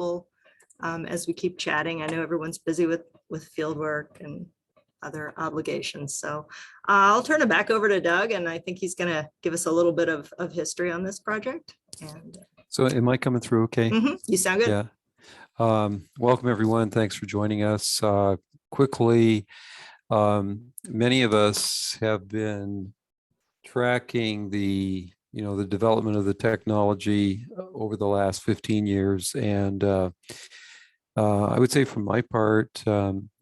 helpful as we keep chatting. I know everyone's busy with field work and other obligations. So I'll turn it back over to Doug, and I think he's going to give us a little bit of history on this project. And so am I coming through okay? You sound good. Yeah. Welcome, everyone. Thanks for joining us. Quickly, many of us have been tracking the development of the technology over the last 15 years. And I would say from my part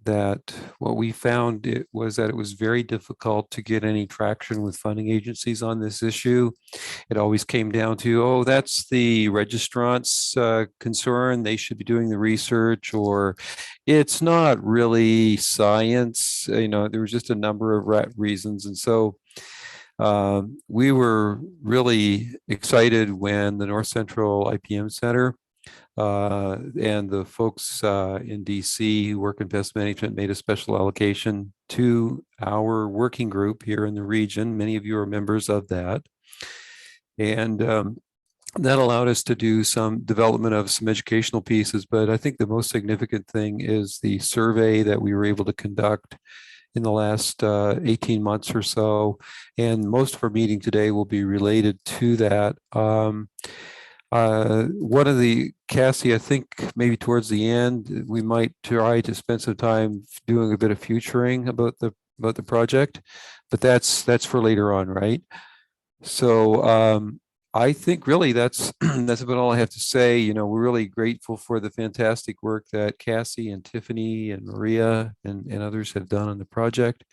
that what we found was that it was very difficult to get any traction with funding agencies on this issue. It always came down to, oh, that's the registrant's concern. They should be doing the research, or it's not really science. There was just a number of reasons. And so we were really excited when the North Central IPM Center and the folks in DC who work in pest management made a special allocation to our working group here in the region. Many of you are members of that. And that allowed us to do some development of some educational pieces. But I think the most significant thing is the survey that we were able to conduct in the last 18 months or so. And most of our meeting today will be related to that. One of the, Cassie, I think maybe towards the end, we might try to spend some time doing a bit of futuring about the project, but that's for later on, right? So I think really that's about all I have to say. We're really grateful for the fantastic work that Cassie and Tiffany and Maria and others have done on the project.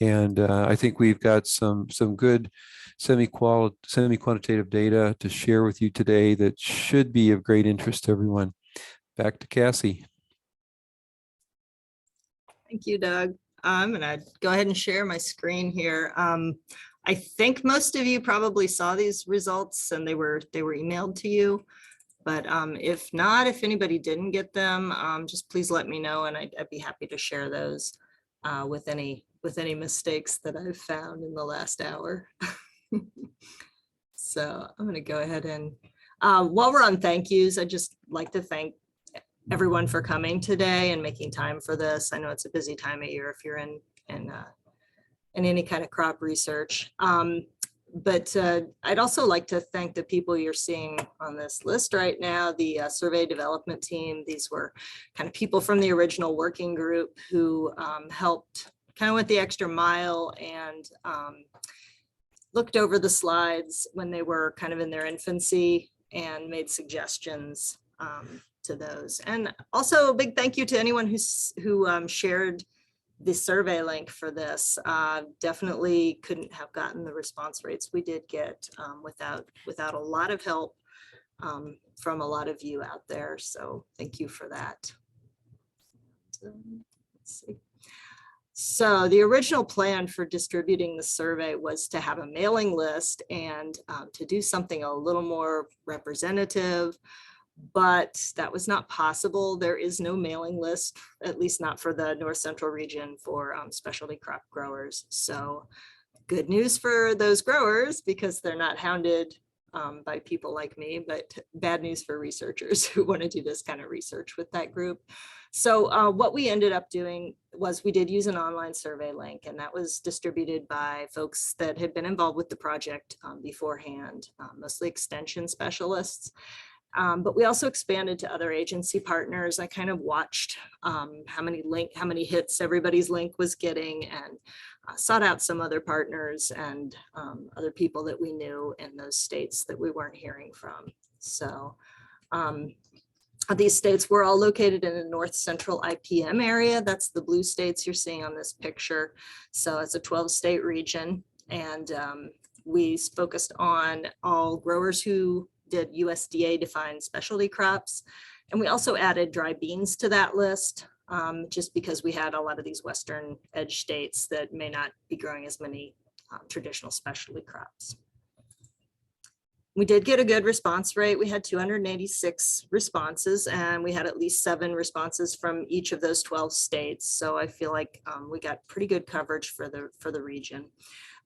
And I think we've got some good semi-quantitative data to share with you today that should be of great interest to everyone. Back to Cassie. Thank you, Doug. I'm going to go ahead and share my screen here. I think most of you probably saw these results and they were emailed to you. But if not, if anybody didn't get them, just please let me know, and I'd be happy to share those with any mistakes that I've found in the last hour. So I'm going to go ahead and while we're on thank yous, I'd just like to thank everyone for coming today and making time for this. I know it's a busy time of year if you're in any kind of crop research. But I'd also like to thank the people you're seeing on this list right now, the survey development team. These were kind of people from the original working group who helped, kind of went the extra mile and looked over the slides when they were kind of in their infancy and made suggestions to those. And also a big thank you to anyone who shared the survey link for this. Definitely couldn't have gotten the response rates we did get without a lot of help from a lot of you out there. So thank you for that. So, let's see. So the original plan for distributing the survey was to have a mailing list and to do something a little more representative, but that was not possible. There is no mailing list, at least not for the North Central region, for specialty crop growers. So good news for those growers because they're not hounded by people like me, but bad news for researchers who want to do this kind of research with that group. So what we ended up doing was we did use an online survey link, and that was distributed by folks that had been involved with the project beforehand, mostly extension specialists. But we also expanded to other agency partners. I kind of watched how many hits everybody's link was getting, and sought out some other partners and other people that we knew in those states that we weren't hearing from. So these states were all located in the North Central IPM area. That's the blue states you're seeing on this picture. So it's a 12-state region, and we focused on all growers who did USDA defined specialty crops. And we also added dry beans to that list, just because we had a lot of these Western edge states that may not be growing as many traditional specialty crops. We did get a good response rate. We had 286 responses, and we had at least 7 responses from each of those 12 states. So I feel like we got pretty good coverage for the region.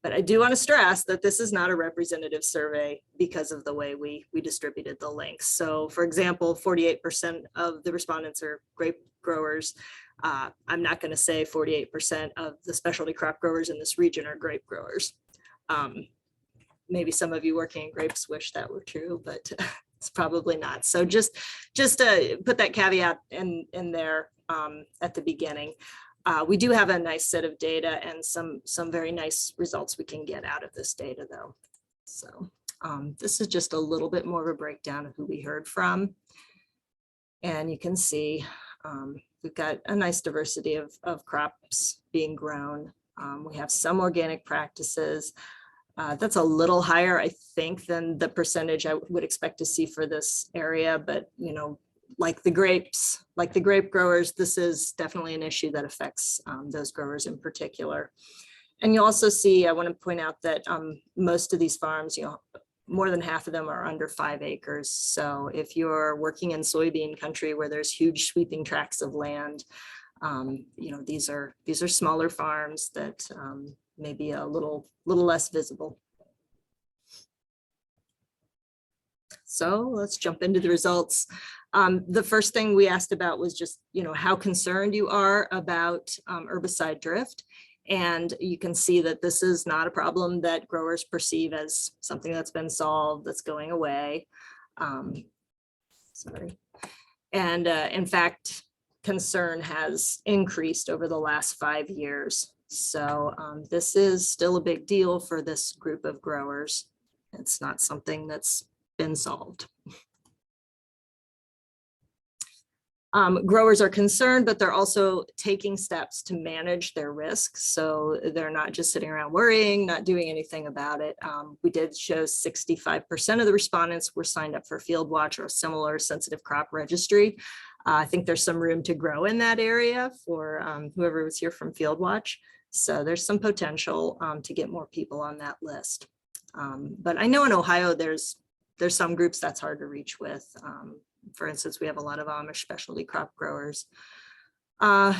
But I do want to stress that this is not a representative survey because of the way we distributed the links. So for example, 48% of the respondents are grape growers. I'm not going to say 48% of the specialty crop growers in this region are grape growers. Maybe some of you working in grapes wish that were true, but it's probably not. So just to put that caveat in there at the beginning. We do have a nice set of data and some very nice results we can get out of this data though. So this is just a little bit more of a breakdown of who we heard from. And you can see we've got a nice diversity of crops being grown. We have some organic practices. That's a little higher, I think, than the percentage I would expect to see for this area, but you know, like the grapes, like the grape growers, this is definitely an issue that affects those growers in particular. And you also see, I want to point out that most of these farms, you know, more than half of them are under 5 acres. So if you're working in soybean country where there's huge sweeping tracts of land, you know, these are smaller farms that may be a little less visible. So let's jump into the results. The first thing we asked about was just, you know, how concerned you are about herbicide drift. And you can see that this is not a problem that growers perceive as something that's been solved, that's going away. Sorry. And in fact, concern has increased over the last 5 years. So this is still a big deal for this group of growers. It's not something that's been solved. Growers are concerned, but they're also taking steps to manage their risk. So they're not just sitting around worrying, not doing anything about it. We did show 65% of the respondents were signed up for Field Watch or a similar sensitive crop registry. I think there's some room to grow in that area for whoever was here from Field Watch. So there's some potential to get more people on that list. But I know in Ohio, there's some groups that's hard to reach with. For instance, we have a lot of Amish specialty crop growers. A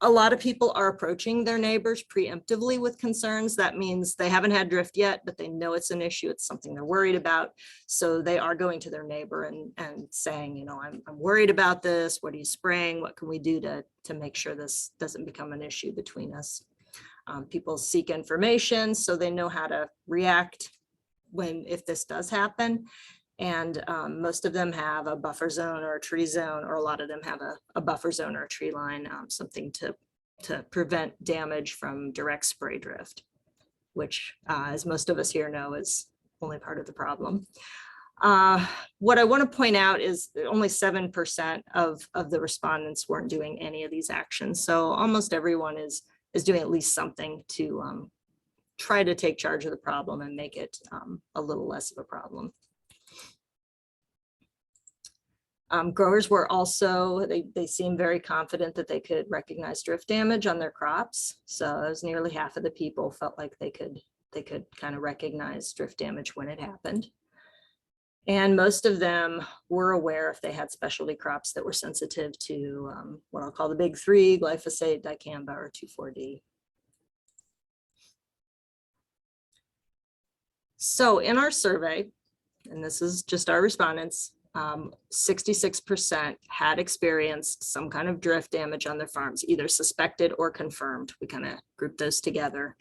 lot of people are approaching their neighbors preemptively with concerns. That means they haven't had drift yet, but they know it's an issue. It's something they're worried about. So they are going to their neighbor and saying, you know, I'm worried about this. What are you spraying? What can we do to make sure this doesn't become an issue between us? People seek information so they know how to react if this does happen. And most of them have a buffer zone or a tree zone, or a lot of them have a buffer zone or a tree line, something to prevent damage from direct spray drift, which as most of us here know is only part of the problem. What I want to point out is that only 7% of the respondents weren't doing any of these actions. So almost everyone is doing at least something to try to take charge of the problem and make it a little less of a problem. Growers were also, they seemed very confident that they could recognize drift damage on their crops. So it was nearly half of the people felt like they could kind of recognize drift damage when it happened. And most of them were aware if they had specialty crops that were sensitive to what I'll call the big three: glyphosate, dicamba, or 2,4-D. So in our survey, and this is just our respondents, 66% had experienced some kind of drift damage on their farms, either suspected or confirmed. We kind of grouped those together.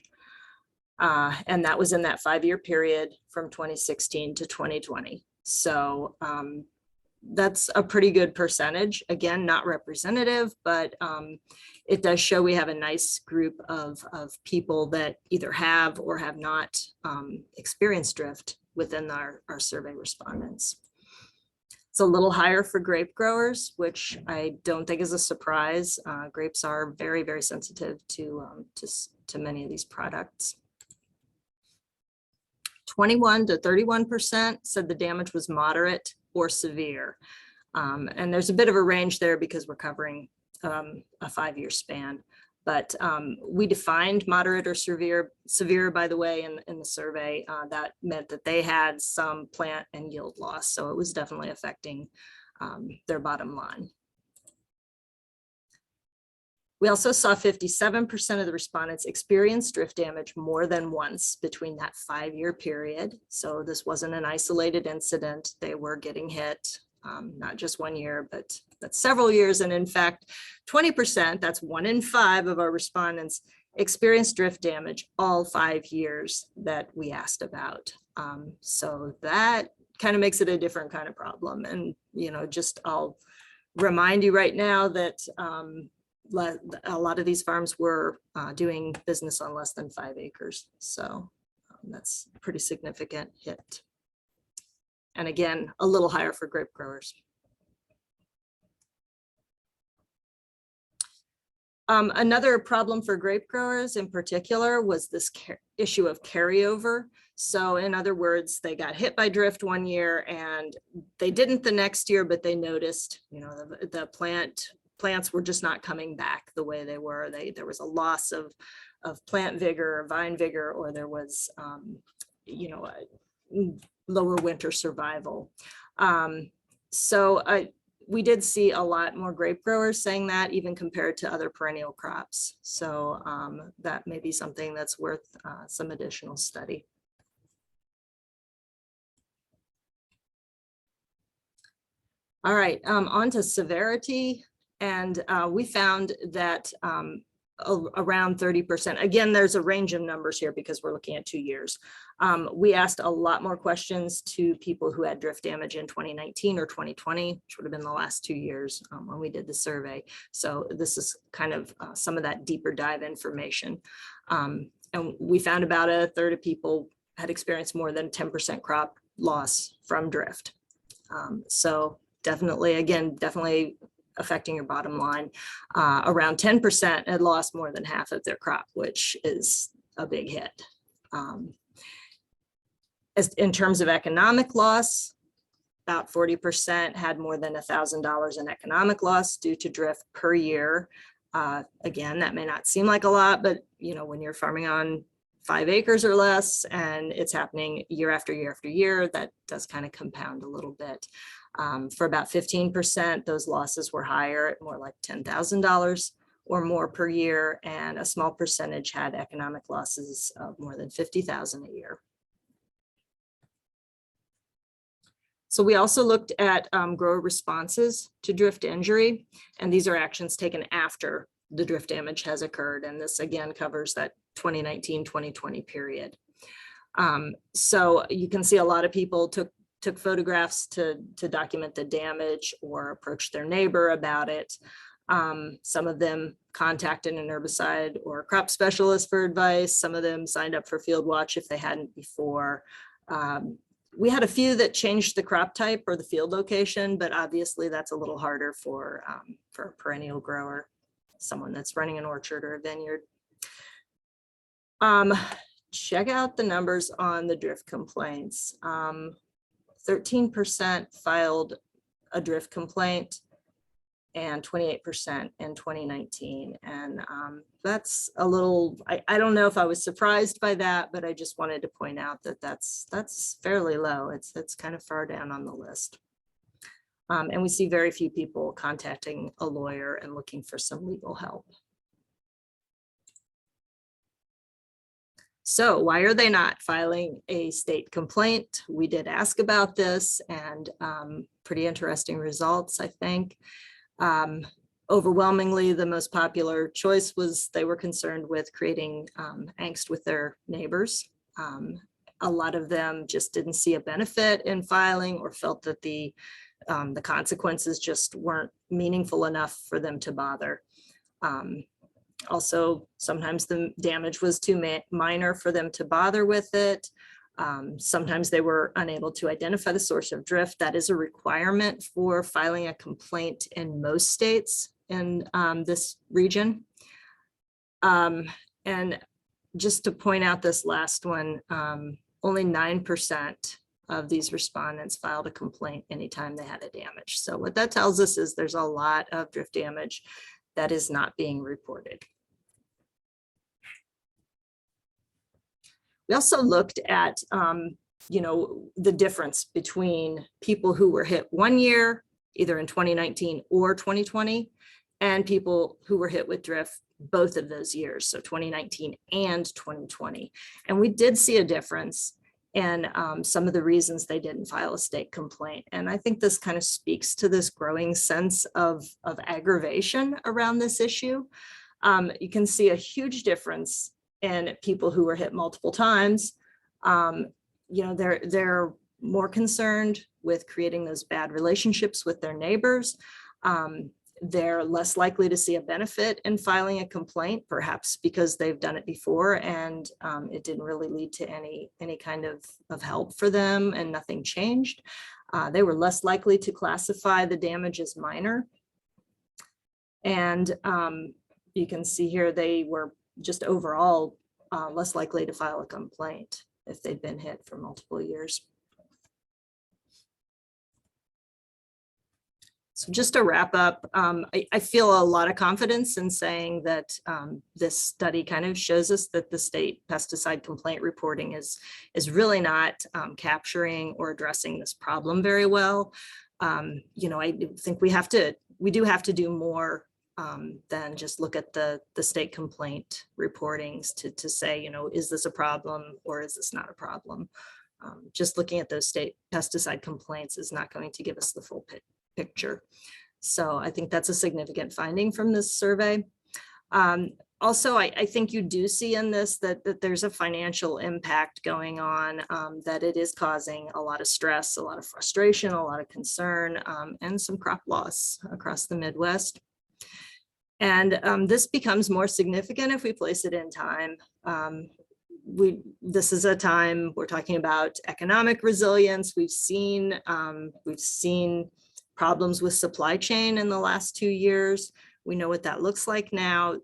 And that was in that 5-year period from 2016 to 2020. So that's a pretty good percentage. Again, not representative, but it does show we have a nice group of people that either have or have not experienced drift within our survey respondents. It's a little higher for grape growers, which I don't think is a surprise. Grapes are very, very sensitive to many of these products. 21 to 31% said the damage was moderate or severe. And there's a bit of a range there because we're covering a 5-year span. But we defined moderate or severe, by the way, in the survey. That meant that they had some plant and yield loss. So it was definitely affecting their bottom line. We also saw 57% of the respondents experience drift damage more than once between that 5-year period. So this wasn't an isolated incident. They were getting hit, not just 1 year, but several years. And in fact, 20%, that's 1 in 5 of our respondents, experienced drift damage all 5 years that we asked about. So that kind of makes it a different kind of problem. And, I'll remind you right now that a lot of these farms were doing business on less than 5 acres. So that's a pretty significant hit. And again, a little higher for grape growers. Another problem for grape growers in particular was this issue of carryover. So in other words, they got hit by drift 1 year and they didn't the next year, but they noticed, the plants were just not coming back the way they were. There was a loss of plant vigor, vine vigor, or there was, a lower winter survival. We did see a lot more grape growers saying that, even compared to other perennial crops. So that may be something that's worth some additional study. All right, on to severity. And we found that around 30%. Again, there's a range of numbers here because we're looking at 2 years. We asked a lot more questions to people who had drift damage in 2019 or 2020, which would have been the last 2 years when we did the survey. So this is kind of some of that deeper dive information. And we found about a third of people had experienced more than 10% crop loss from drift. So definitely affecting your bottom line. Around 10% had lost more than half of their crop, which is a big hit. As in terms of economic loss, about 40% had more than $1,000 in economic loss due to drift per year. Again, that may not seem like a lot, but when you're farming on 5 acres or less and it's happening year after year after year, that does kind of compound a little bit. For about 15%, those losses were higher at more like $10,000 or more per year, and a small percentage had economic losses of more than $50,000 a year. So we also looked at grower responses to drift injury, and these are actions taken after the drift damage has occurred. And this again covers that 2019-2020 period. So you can see a lot of people took photographs to document the damage or approached their neighbor about it. Some of them contacted an herbicide or crop specialist for advice. Some of them signed up for field watch if they hadn't before. We had a few that changed the crop type or the field location, but obviously that's a little harder for a perennial grower, someone that's running an orchard or a vineyard. Check out the numbers on the drift complaints. 13% filed a drift complaint and 28% in 2019. And that's a little, I don't know if I was surprised by that, but I just wanted to point out that that's fairly low. It's kind of far down on the list. And we see very few people contacting a lawyer and looking for some legal help. So why are they not filing a state complaint? We did ask about this, and pretty interesting results, I think. Overwhelmingly, the most popular choice was they were concerned with creating angst with their neighbors. A lot of them just didn't see a benefit in filing or felt that the consequences just weren't meaningful enough for them to bother. Also, sometimes the damage was too minor for them to bother with it. Sometimes they were unable to identify the source of drift. That is a requirement for filing a complaint in most states in this region. And just to point out this last one, only 9% of these respondents filed a complaint anytime they had a damage. So what that tells us is there's a lot of drift damage that is not being reported. We also looked at, the difference between people who were hit 1 year, either in 2019 or 2020, and people who were hit with drift both of those years, so 2019 and 2020. And we did see a difference in some of the reasons they didn't file a state complaint. And I think this kind of speaks to this growing sense of aggravation around this issue. You can see a huge difference in people who were hit multiple times. They're more concerned with creating those bad relationships with their neighbors. They're less likely to see a benefit in filing a complaint, perhaps because they've done it before and it didn't really lead to any kind of help for them and nothing changed. They were less likely to classify the damage as minor. And you can see here they were just overall less likely to file a complaint if they'd been hit for multiple years. So just to wrap up, I feel a lot of confidence in saying that this study kind of shows us that the state pesticide complaint reporting is really not capturing or addressing this problem very well. I think we do have to do more than just look at the state complaint reportings to say, is this a problem or is this not a problem? Just looking at those state pesticide complaints is not going to give us the full picture. So I think that's a significant finding from this survey. Also, I think you do see in this that there's a financial impact going on, that it is causing a lot of stress, a lot of frustration, a lot of concern, and some crop loss across the Midwest. And this becomes more significant if we place it in time. This is a time we're talking about economic resilience. We've seen problems with supply chain in the last 2 years. We know what that looks like now.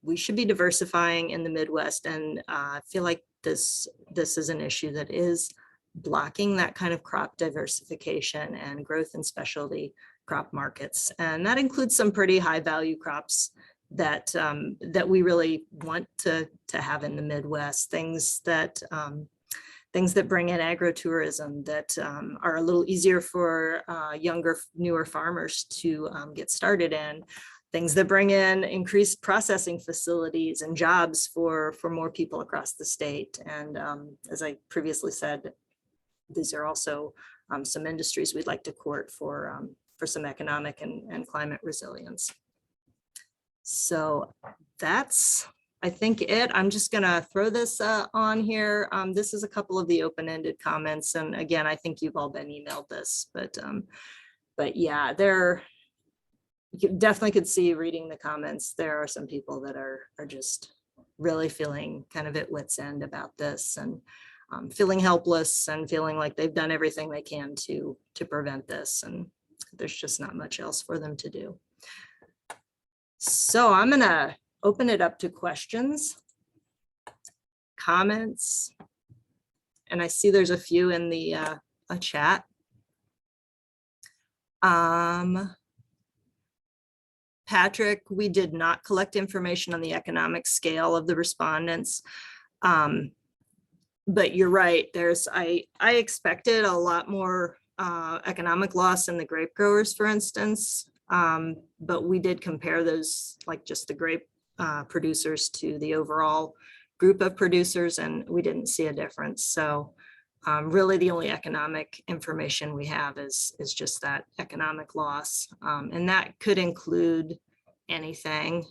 We should be diversifying in the Midwest, and I feel like this is an issue that is blocking that kind of crop diversification and growth in specialty crop markets. And that includes some pretty high value crops that we really want to have in the Midwest, things that bring in agrotourism, that are a little easier for younger, newer farmers to get started in, things that bring in increased processing facilities and jobs for more people across the state. And as I previously said, these are also some industries we'd like to court for some economic and climate resilience. So that's, I think, it. I'm just going to throw this on here. This is a couple of the open-ended comments. And again, I think you've all been emailed this, but yeah, you definitely could see reading the comments. There are some people that are just really feeling kind of at wit's end about this, and feeling helpless and feeling like they've done everything they can to prevent this. And there's just not much else for them to do. So I'm going to open it up to questions, comments, and I see there's a few in the chat. Patrick, we did not collect information on the economic scale of the respondents. But you're right, I expected a lot more economic loss in the grape growers, for instance. But we did compare those, like just the grape producers to the overall group of producers, and we didn't see a difference. So really the only economic information we have is just that economic loss. And that could include anything.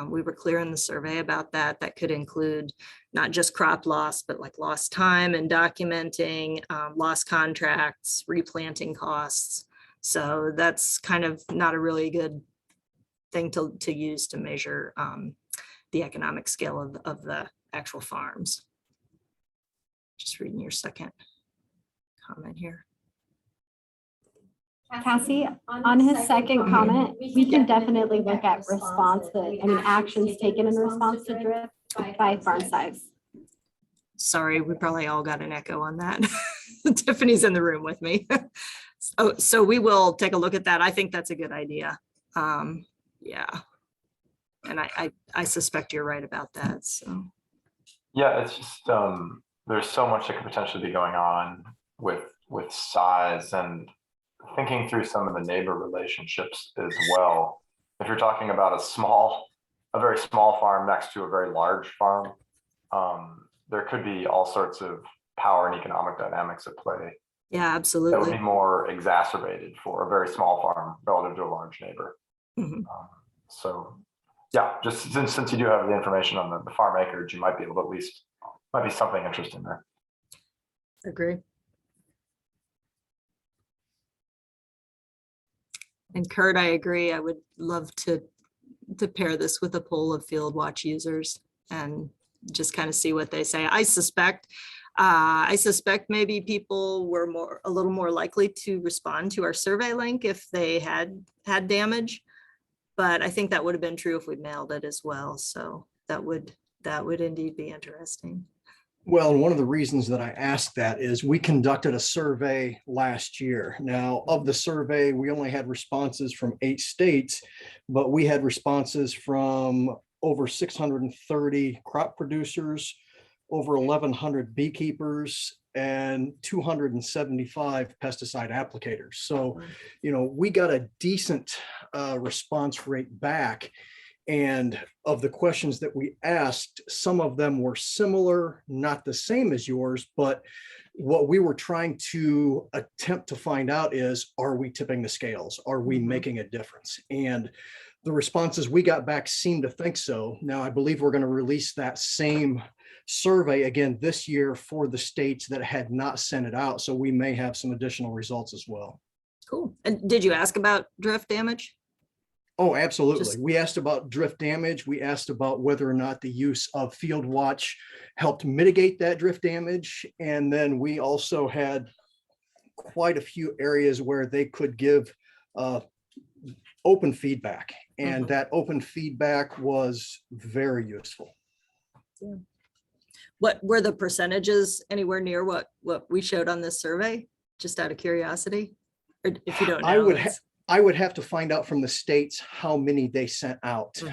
We were clear in the survey about that. That could include not just crop loss, but like lost time and documenting, lost contracts, replanting costs. So that's kind of not a really good thing to use to measure the economic scale of the actual farms. Just reading your second comment here. Cassie, on his second comment, we can definitely look at actions taken in response to drift by farm size. Sorry, we probably all got an echo on that. Tiffany's in the room with me. So we will take a look at that. I think that's a good idea. Yeah. And I suspect you're right about that. So yeah, it's just there's so much that could potentially be going on with size, and thinking through some of the neighbor relationships as well. if you're talking about a very small farm next to a very large farm, there could be all sorts of power and economic dynamics at play Yeah, that would absolutely. be more exacerbated for a very small farm relative to a large neighbor. Mhm. So yeah, just since you do have the information on the farm acreage, you might be able to at least, might be something interesting there. Agree. And Kurt, I agree. I would love to pair this with a poll of field watch users and just kind of see what they say. I suspect maybe people were a little more likely to respond to our survey link if they had damage. But I think that would have been true if we mailed it as well. So that would indeed be interesting. Well, and one of the reasons that I asked that is we conducted a survey last year. Now, of the survey, we only had responses from 8 states, but we had responses from over 630 crop producers, over 1,100 beekeepers, and 275 pesticide applicators. So, we got a decent response rate back. And of the questions that we asked, some of them were similar, not the same as yours, but what we were trying to attempt to find out is, are we tipping the scales? Are we making a difference? And the responses we got back seem to think so. Now, I believe we're going to release that same survey again this year for the states that had not sent it out. So we may have some additional results as well. Cool. And did you ask about drift damage? Oh, absolutely. Just- We asked about drift damage. We asked about whether or not the use of Field Watch helped mitigate that drift damage. And then we also had quite a few areas where they could give open feedback. And that open feedback was very useful. Yeah. What were the percentages anywhere near what we showed on this survey? Just out of curiosity, or if you don't know. I would have to find out from the states how many they sent out.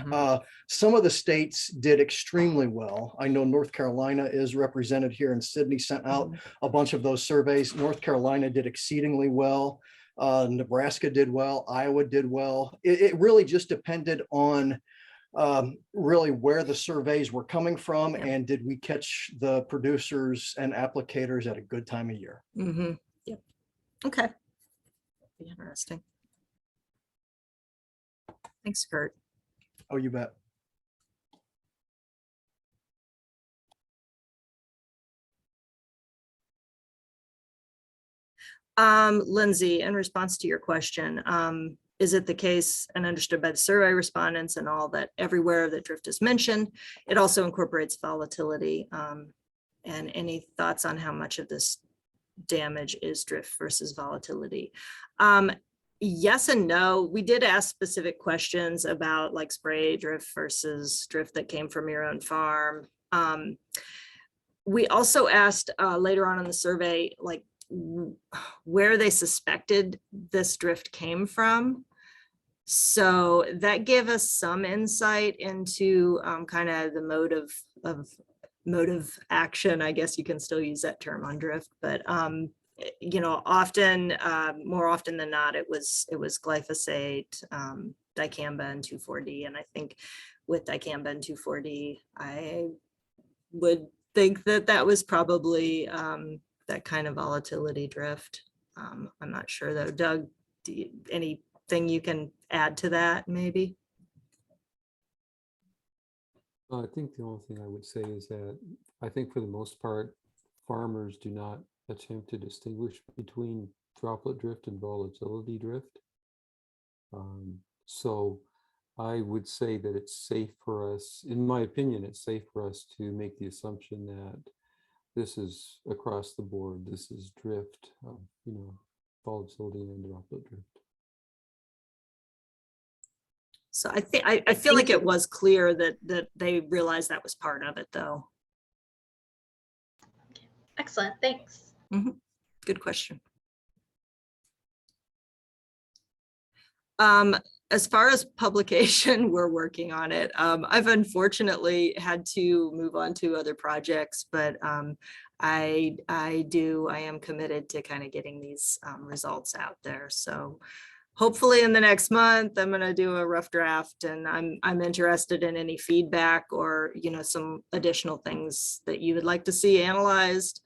Some of the states did extremely well. I know North Carolina is represented here, and Sydney sent out a bunch of those surveys. North Carolina did exceedingly well. Nebraska did well. Iowa did well. It really just depended on really where the surveys were coming from, and did we catch the producers and applicators at a good time of year. Yep. Okay. Be interesting. Thanks, Kurt. Oh, you bet. Lindsay, in response to your question, is it the case and understood by the survey respondents and all that everywhere that drift is mentioned, it also incorporates volatility? And any thoughts on how much of this damage is drift versus volatility? Yes and no. We did ask specific questions about like spray drift versus drift that came from your own farm. We also asked later on in the survey, like where they suspected this drift came from. So that gave us some insight into kind of the mode of action. I guess you can still use that term on drift, but often, more often than not, it was glyphosate, dicamba, and 2,4-D. And I think with dicamba and 2,4-D, I would think that was probably that kind of volatility drift. I'm not sure though. Doug, anything you can add to that maybe? I think the only thing I would say is that I think for the most part, farmers do not attempt to distinguish between droplet drift and volatility drift. So I would say that it's safe for us, in my opinion, it's safe for us to make the assumption that this is across the board. This is drift, volatility and droplet drift. So I feel like it was clear that they realized that was part of it though. Excellent, thanks. Good question. As far as publication, we're working on it. I've unfortunately had to move on to other projects, but I am committed to kind of getting these results out there. So hopefully in the next month, I'm gonna do a rough draft, and I'm interested in any feedback or, some additional things that you would like to see analyzed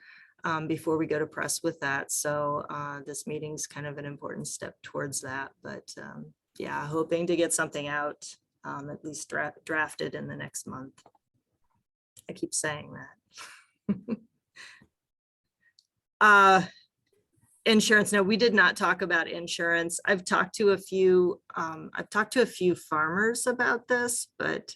before we go to press with that. So this meeting's kind of an important step towards that, but yeah, hoping to get something out, at least drafted in the next month. I keep saying that. Insurance. No, we did not talk about insurance. I've talked to a few farmers about this, but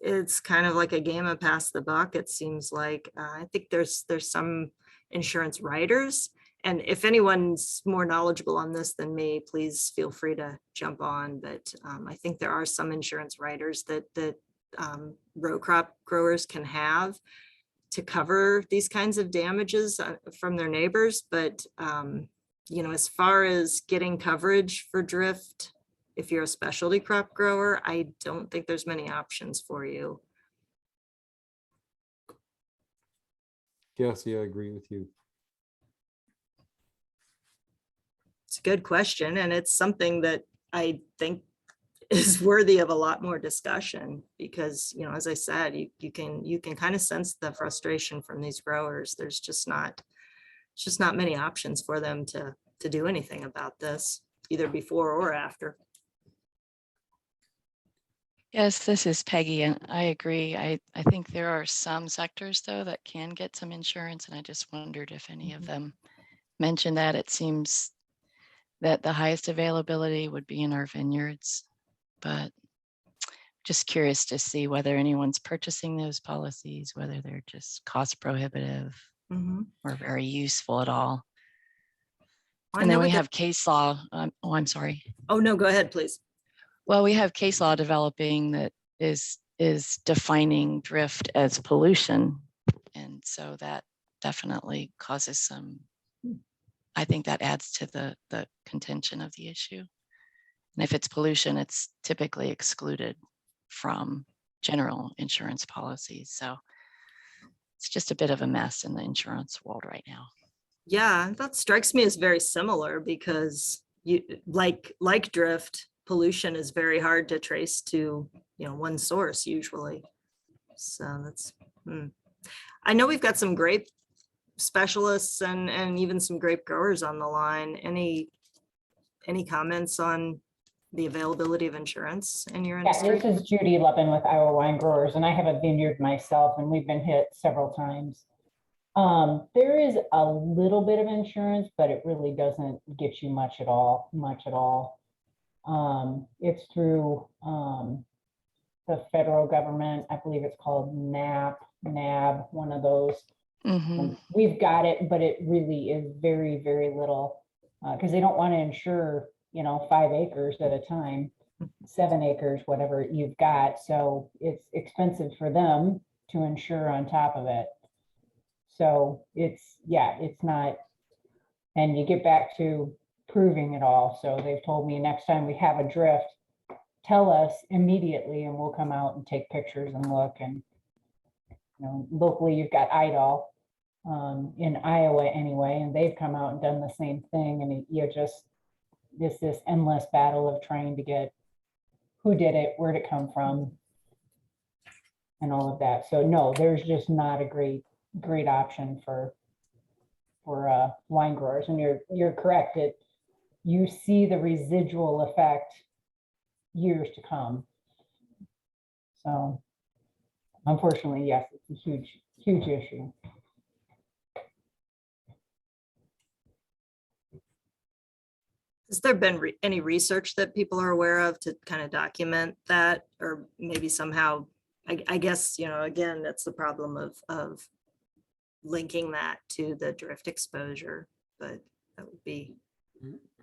it's kind of like a game of pass the buck. It seems like I think there's some insurance writers, and if anyone's more knowledgeable on this than me, please feel free to jump on. But I think there are some insurance writers that row crop growers can have to cover these kinds of damages from their neighbors. But, as far as getting coverage for drift, if you're a specialty crop grower, I don't think there's many options for you. Cassie, I agree with you. It's a good question, and it's something that I think is worthy of a lot more discussion, because, as I said, you can kind of sense the frustration from these growers. There's just not many options for them to do anything about this, either before or after. Yes, this is Peggy, and I agree. I think there are some sectors, though, that can get some insurance, and I just wondered if any of them mentioned that. It seems that the highest availability would be in our vineyards, but just curious to see whether anyone's purchasing those policies, whether they're just cost prohibitive or very useful at all. And then we have case law. Oh, I'm sorry. Oh, no, go ahead, please. Well, we have case law developing that is defining drift as pollution. And so that definitely causes some, I think that adds to the contention of the issue. And if it's pollution, it's typically excluded from general insurance policies. So it's just a bit of a mess in the insurance world right now. Yeah, that strikes me as very similar, because you like drift, pollution is very hard to trace to, one source usually. So that's, I know we've got some grape specialists and even some grape growers on the line. Any comments on the availability of insurance in your industry? Yeah, this is Judy Levin with Iowa Wine Growers, and I have a vineyard myself, and we've been hit several times. There is a little bit of insurance, but it really doesn't get you much at all. It's through the federal government. I believe it's called NAB, one of those. We've got it, but it really is very, very little, because they don't want to insure, 5 acres at a time, 7 acres, whatever you've got. So it's expensive for them to insure on top of it. So it's not, and you get back to proving it all. So they've told me next time we have a drift, tell us immediately and we'll come out and take pictures and look. And locally you've got IDOL in Iowa anyway, and they've come out and done the same thing. And it's this endless battle of trying to get who did it, where'd it come from, and all of that. So no, there's just not a great option for wine growers. And you're correct. You see the residual effect years to come. So unfortunately, yes, it's a huge issue. Has there been any research that people are aware of to kind of document that, or maybe somehow, I guess, again, that's the problem of linking that to the drift exposure, but that would be.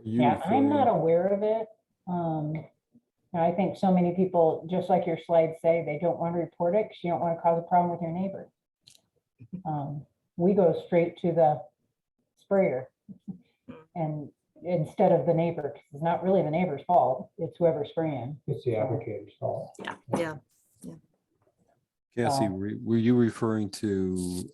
Yeah, I'm not aware of it. I think so many people, just like your slides say, they don't want to report it because you don't want to cause a problem with your neighbor. We go straight to the sprayer, and instead of the neighbor, because it's not really the neighbor's fault, it's whoever's spraying. It's the applicator's fault. Yeah. Cassie, were you referring to,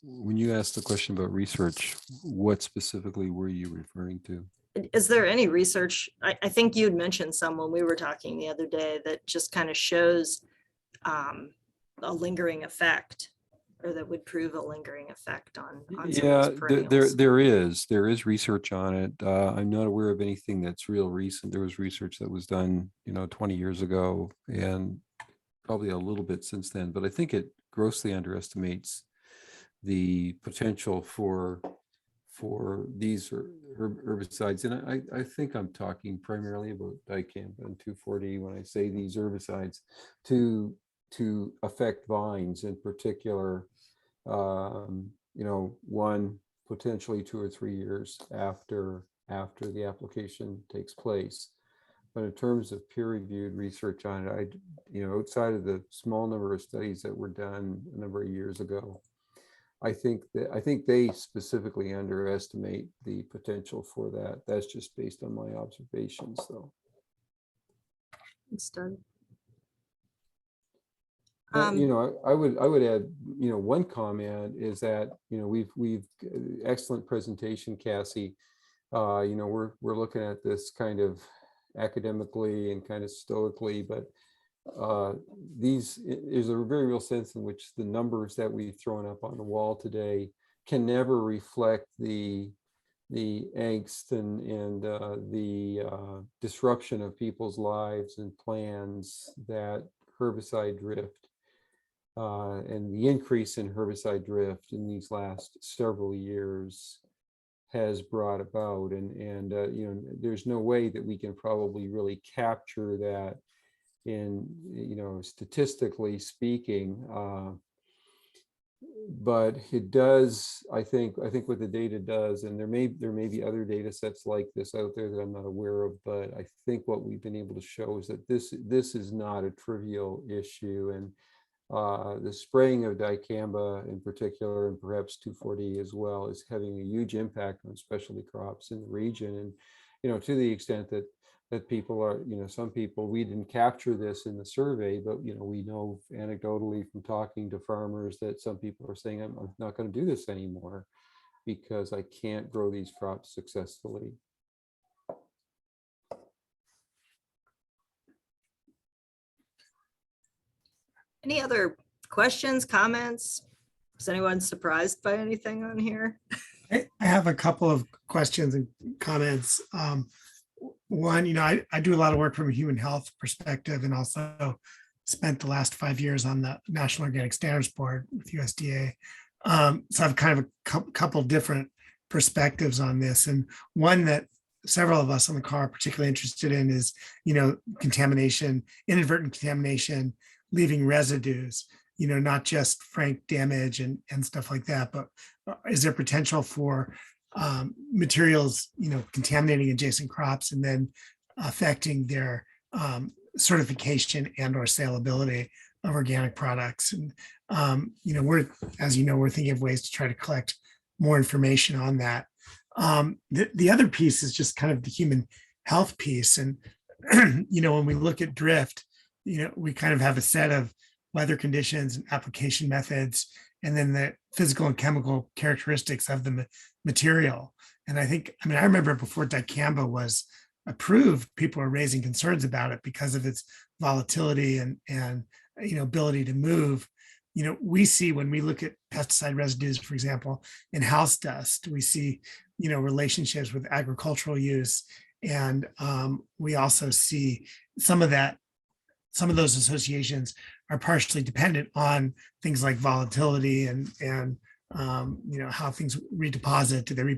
when you asked the question about research, what specifically were you referring to? is there any research? I think you'd mentioned some when we were talking the other day that just kind of shows a lingering effect, or that would prove a lingering effect on some Yeah, of these perennials. there is research on it. I'm not aware of anything that's real recent. There was research that was done, 20 years ago, and probably a little bit since then, but I think it grossly underestimates the potential for these herbicides. And I think I'm talking primarily about dicamba and 2,4-D when I say these herbicides to affect vines in particular, one, potentially 2 or 3 years after the application takes place. But in terms of peer-reviewed research on it, outside of the small number of studies that were done a number of years ago, I think they specifically underestimate the potential for that. That's just based on my observations, though. Thanks, Doug. I would add, one comment is that, we've excellent presentation, Cassie. We're looking at this kind of academically and kind of stoically, but there's a very real sense in which the numbers that we've thrown up on the wall today can never reflect the angst and the disruption of people's lives and plans that herbicide drift and the increase in herbicide drift in these last several years has brought about. And there's no way that we can probably really capture that in, statistically speaking, but it does, I think what the data does, and there may be other data sets like this out there that I'm not aware of, but I think what we've been able to show is that this is not a trivial issue. And the spraying of dicamba in particular, and perhaps 2,4-D as well, is having a huge impact on specialty crops in the region. And, to the extent that people are, some people, we didn't capture this in the survey, but, we know anecdotally from talking to farmers that some people are saying, I'm not going to do this anymore because I can't grow these crops successfully. Any other questions, comments? Is anyone surprised by anything on here? I have a couple of questions and comments. One, I do a lot of work from a human health perspective, and also spent the last 5 years on the National Organic Standards Board with USDA. So I've kind of a couple different perspectives on this. And one that several of us on the call are particularly interested in is, contamination, inadvertent contamination, leaving residues, not just frank damage and stuff like that, but is there potential for materials, contaminating adjacent crops and then affecting their certification and or saleability of organic products? And, we're thinking of ways to try to collect more information on that. The other piece is just kind of the human health piece. And, when we look at drift, we kind of have a set of weather conditions and application methods, and then the physical and chemical characteristics of the material. And I remember before dicamba was approved, people were raising concerns about it because of its volatility and ability to move. We see when we look at pesticide residues, for example, in house dust, we see, relationships with agricultural use. And we also see some of those associations are partially dependent on things like volatility and how things redeposit. Do they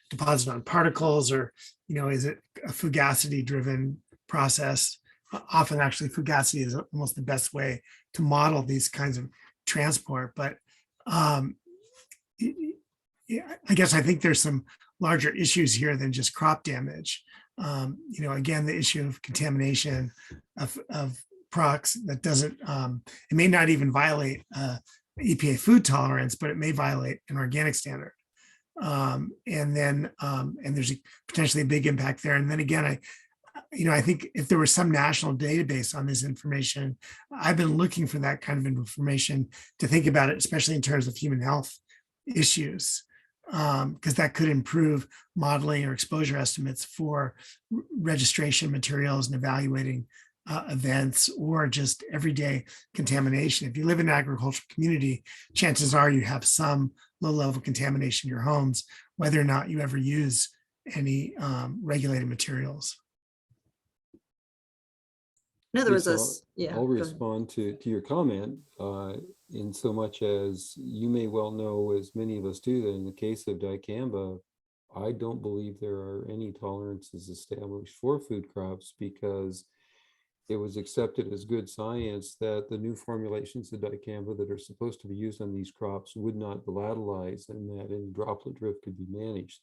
deposit on particles, or is it a fugacity driven process? Often actually fugacity is almost the best way to model these kinds of transport. But I guess I think there's some larger issues here than just crop damage. Again, the issue of contamination of products that doesn't, it may not even violate EPA food tolerance, but it may violate an organic standard. And there's potentially a big impact there. And then again, I think if there was some national database on this information, I've been looking for that kind of information to think about it, especially in terms of human health issues. because that could improve modeling or exposure estimates for registration materials and evaluating events or just everyday contamination. If you live in an agricultural community, chances are you have some low-level contamination in your homes, whether or not you ever use any regulated materials. No, there was Lisa, yeah. I'll go ahead. respond to your comment in so much as you may well know, as many of us do, that in the case of dicamba, I don't believe there are any tolerances established for food crops because it was accepted as good science that the new formulations of dicamba that are supposed to be used on these crops would not volatilize and that any droplet drift could be managed.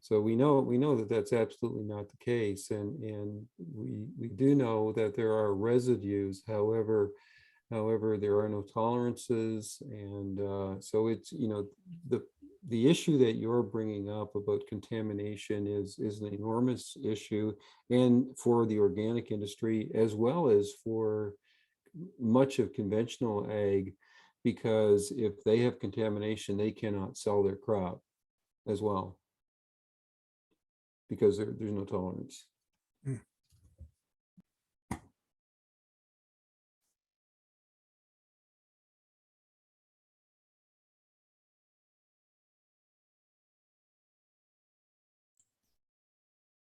So we know that that's absolutely not the case, and we do know that there are residues. However, there are no tolerances, and so it's, you know, the issue that you're bringing up about contamination is an enormous issue, and for the organic industry as well as for much of conventional ag, because if they have contamination, they cannot sell their crop as well, because there's no tolerance.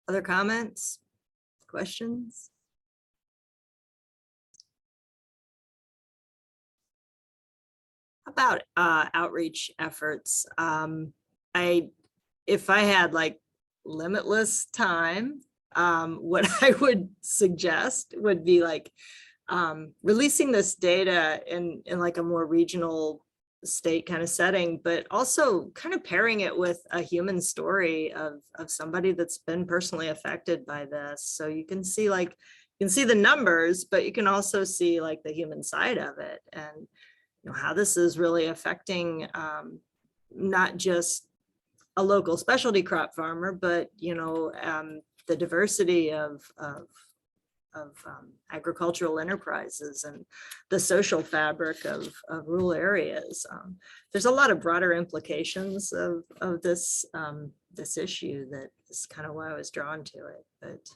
Other comments, questions? About outreach efforts. If I had like limitless time, what I would suggest would be like releasing this data in like a more regional state kind of setting, but also kind of pairing it with a human story of somebody that's been personally affected by this. So you can see like, you can see the numbers, but you can also see like the human side of it, and you know how this is really affecting not just a local specialty crop farmer, but you know the diversity of agricultural enterprises and the social fabric of rural areas. There's a lot of broader implications of this this issue that is kind of why I was drawn to it. But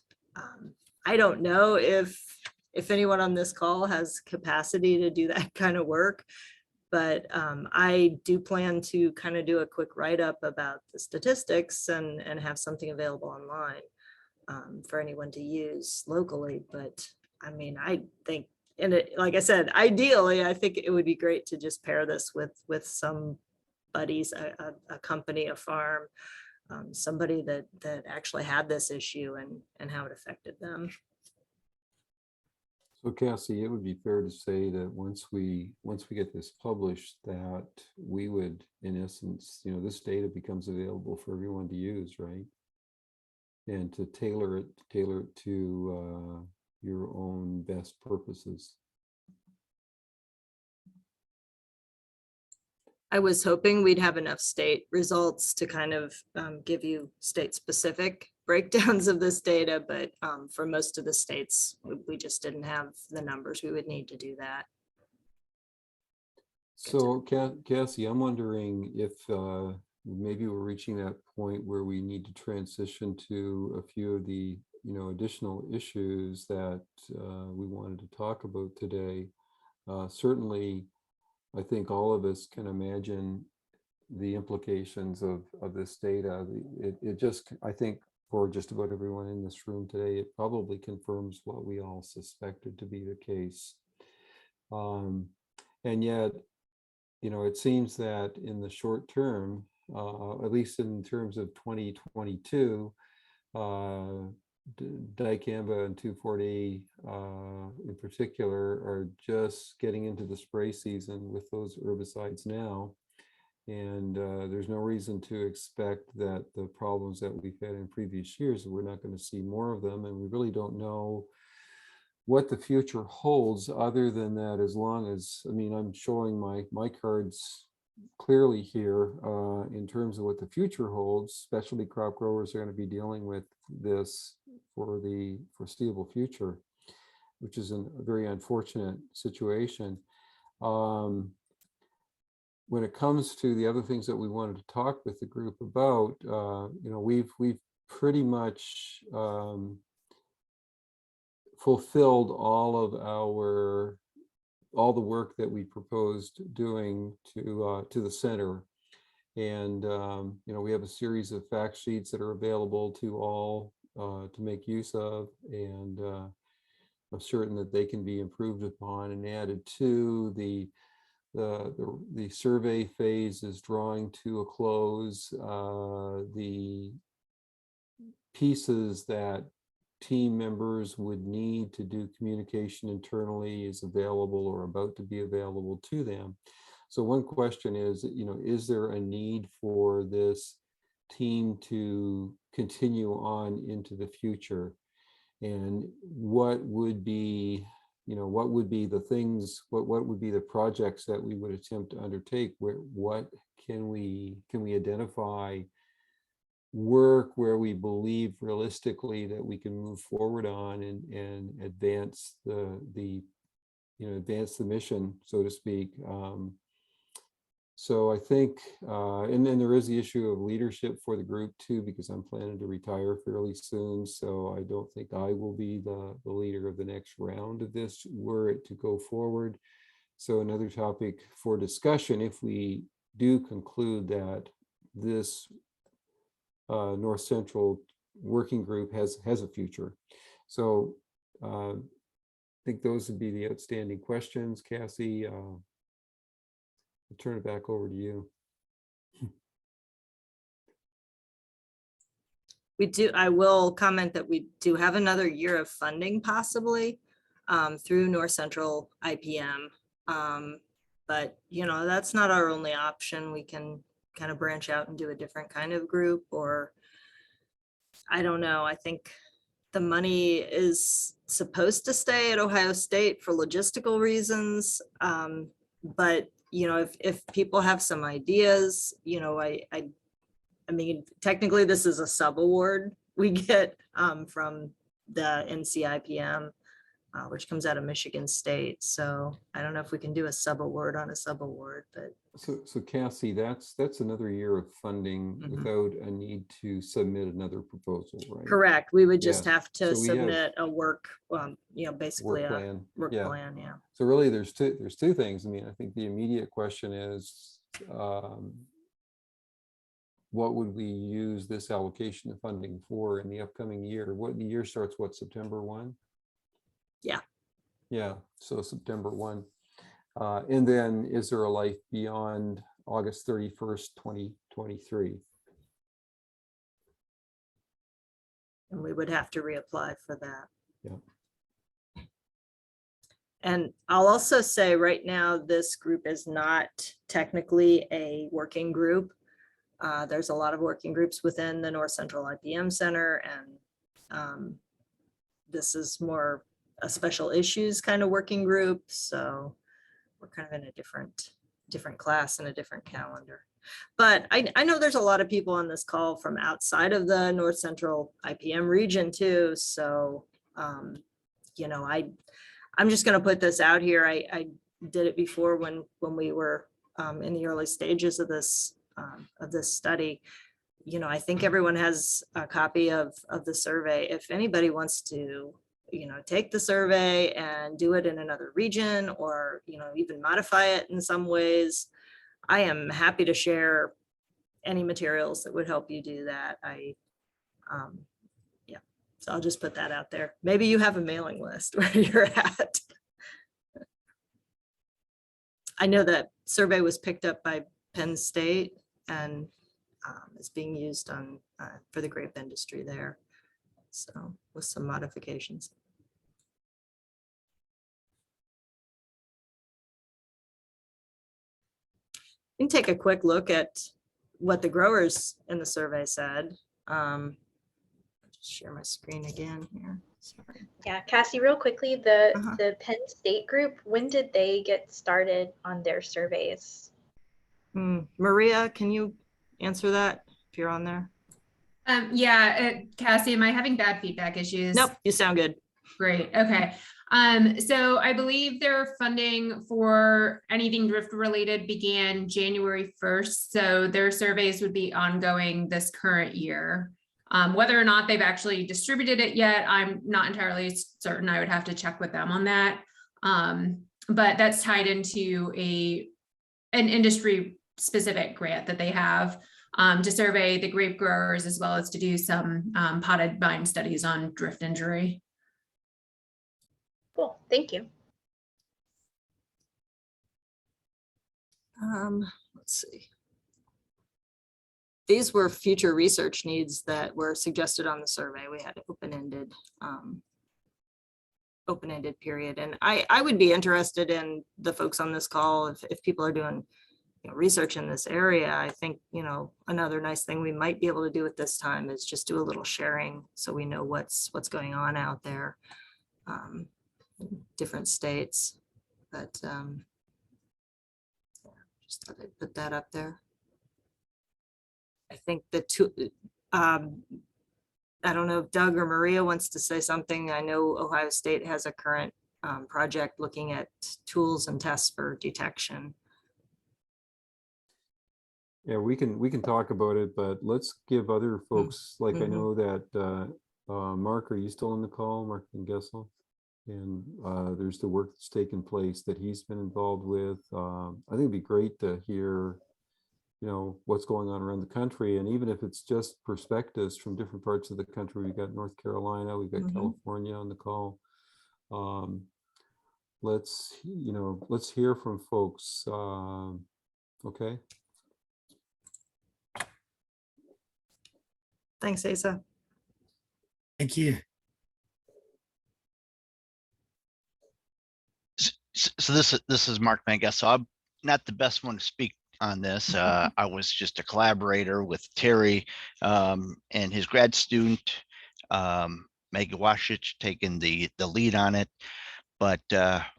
I don't know if anyone on this call has capacity to do that kind of work. But I do plan to kind of do a quick write-up about the statistics and have something available online for anyone to use locally. But I mean, I think, and it, like I said, ideally, I think it would be great to just pair this with some buddies, a company, a farm, somebody that actually had this issue and how it affected them. So Cassie, it would be fair to say that once we get this published, that we would, in essence, you know, this data becomes available for everyone to use, right? And to tailor it to your own best purposes. I was hoping we'd have enough state results to kind of give you state specific breakdowns of this data, but for most of the states, we just didn't have the numbers we would need to do that. So Cassie, I'm wondering if maybe we're reaching that point where we need to transition to a few of the, you know, additional issues that we wanted to talk about today. Certainly, I think all of us can imagine the implications of this data. It just, I think for just about everyone in this room today, it probably confirms what we all suspected to be the case. And yet, you know, it seems that in the short term, at least in terms of 2022, dicamba and 2,4-D in particular are just getting into the spray season with those herbicides now. And there's no reason to expect that the problems that we've had in previous years, we're not going to see more of them. And we really don't know what the future holds other than that, as long as, I mean, I'm showing my cards clearly here in terms of what the future holds. Specialty crop growers are going to be dealing with this for the foreseeable future, which is a very unfortunate situation. when it comes to the other things that we wanted to talk with the group about, we've pretty much fulfilled all the work that we proposed doing to the center. And we have a series of fact sheets that are available to all to make use of, and I'm certain that they can be improved upon and added to. The survey phase is drawing to a close. The pieces that team members would need to do communication internally is available or about to be available to them. So one question is, is there a need for this team to continue on into the future? And what would be the things, what would be the projects that we would attempt to undertake? What can we identify work where we believe realistically that we can move forward on and advance the mission, so to speak. So I think, and then there is the issue of leadership for the group too, because I'm planning to retire fairly soon. So I don't think I will be the leader of the next round of this, were it to go forward. So another topic for discussion, if we do conclude that this North Central working group has a future. So I think those would be the outstanding questions. Cassie, I'll turn it back over to you. I will comment that we do have another year of funding possibly through North Central IPM. But that's not our only option. We can kind of branch out and do a different kind of group, or I don't know. I think the money is supposed to stay at Ohio State for logistical reasons. But if people have some ideas, I mean, technically this is a sub-award we get from the NCIPM, which comes out of Michigan State. So I don't know if we can do a sub-award on a sub-award, but. So Cassie, that's another year of funding without a need to submit another proposal, right? Correct. We would just Yeah. have to So we have submit a work, basically work a plan. work Yeah. plan. Yeah. So really there's two things. I mean, I think the immediate question is, what would we use this allocation of funding for in the upcoming year? The year starts, September 1? Yeah. Yeah, so September 1. And then is there a life beyond August 31st, 2023? And we would have to reapply for that. Yeah. And I'll also say right now, this group is not technically a working group. There's a lot of working groups within the North Central IPM Center, and this is more a special issues kind of working group. So we're kind of in a different class and a different calendar. But I know there's a lot of people on this call from outside of the North Central IPM region too. So, I'm just going to put this out here. I did it before when we were in the early stages of this study. I think everyone has a copy of the survey. If anybody wants to take the survey and do it in another region, or even modify it in some ways, I am happy to share any materials that would help you do that. So I'll just put that out there. Maybe you have a mailing list where you're at. I know that survey was picked up by Penn State and is being used for the grape industry there. So with some modifications. You can take a quick look at what the growers in the survey said. Just share my screen again here. Sorry. Yeah, Cassie, real quickly, the Penn State group, when did they get started on their surveys? Maria, can you answer that if you're on there? Yeah, Cassie, am I having bad feedback issues? Nope, you sound good. Great. Okay. So I believe their funding for anything drift related began January 1st. So their surveys would be ongoing this current year. Whether or not they've actually distributed it yet, I'm not entirely certain. I would have to check with them on that. But that's tied into an industry specific grant that they have to survey the grape growers, as well as to do some potted vine studies on drift injury. Cool, thank you. Let's see. These were future research needs that were suggested on the survey. We had open-ended period. And I would be interested in the folks on this call, if people are doing research in this area. I think, another nice thing we might be able to do at this time is just do a little sharing so we know what's going on out there. Different states, but just thought I'd put that up there. I think the two, I don't know if Doug or Maria wants to say something. I know Ohio State has a current project looking at tools and tests for detection. Yeah, we can talk about it, but let's give other folks, like I know that Mark, are you still in the call? Mark and Gessel? And there's the work that's taken place that he's been involved with. I think it'd be great to hear, what's going on around the country. And even if it's just perspectives from different parts of the country, we've got North Carolina, we've got California on the call. Let's hear from folks. Okay. Thanks, Asa. Thank you. So this is Mark Mangas. So I'm not the best one to speak on this. I was just a collaborator with Terry and his grad student, Maggie Washich, taking the lead on it. But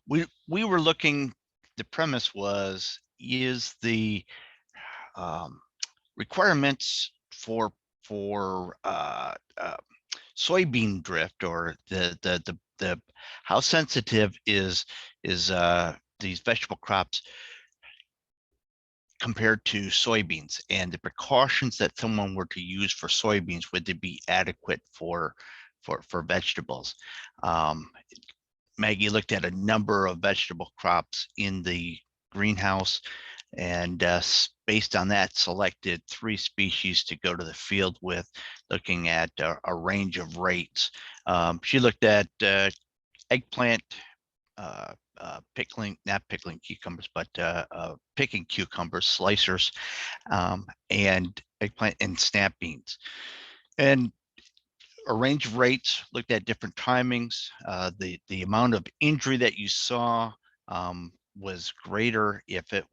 we were looking. The premise was, is the requirements for soybean drift, or the how sensitive is these vegetable crops compared to soybeans, and the precautions that someone were to use for soybeans, would they be adequate for vegetables? Maggie looked at a number of vegetable crops in the greenhouse, and based on that, selected 3 species to go to the field with, looking at a range of rates. She looked at eggplant, picking cucumbers, slicers, and eggplant and snap beans. And a range of rates, looked at different timings. The amount of injury that you saw was greater if it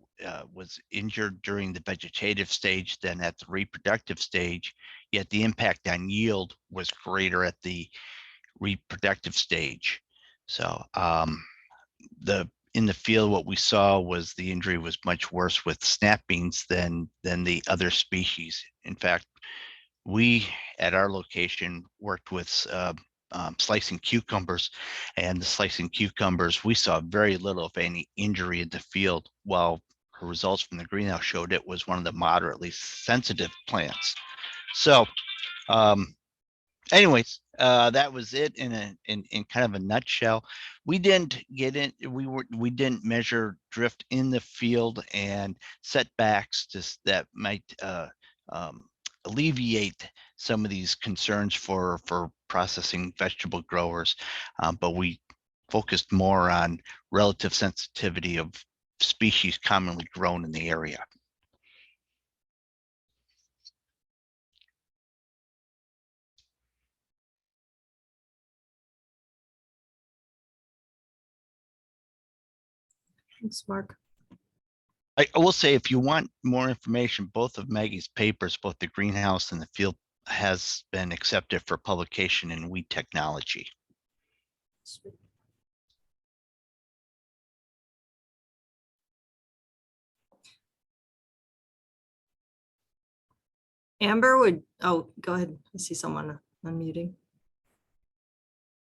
was injured during the vegetative stage than at the reproductive stage, yet the impact on yield was greater at the reproductive stage. So in the field, what we saw was the injury was much worse with snap beans than the other species. In fact, we at our location worked with slicing cucumbers, and the slicing cucumbers, we saw very little, if any, injury in the field, while her results from the greenhouse showed it was one of the moderately sensitive plants. So anyways, that was it in kind of a nutshell. We didn't get in. We didn't measure drift in the field and setbacks that might alleviate some of these concerns for processing vegetable growers, but we focused more on relative sensitivity of species commonly grown in the area. Thanks, Mark. I will say, if you want more information, both of Maggie's papers, both the greenhouse and the field, has been accepted for publication in Weed Technology. Sweet. Amber go ahead. I see someone unmuting.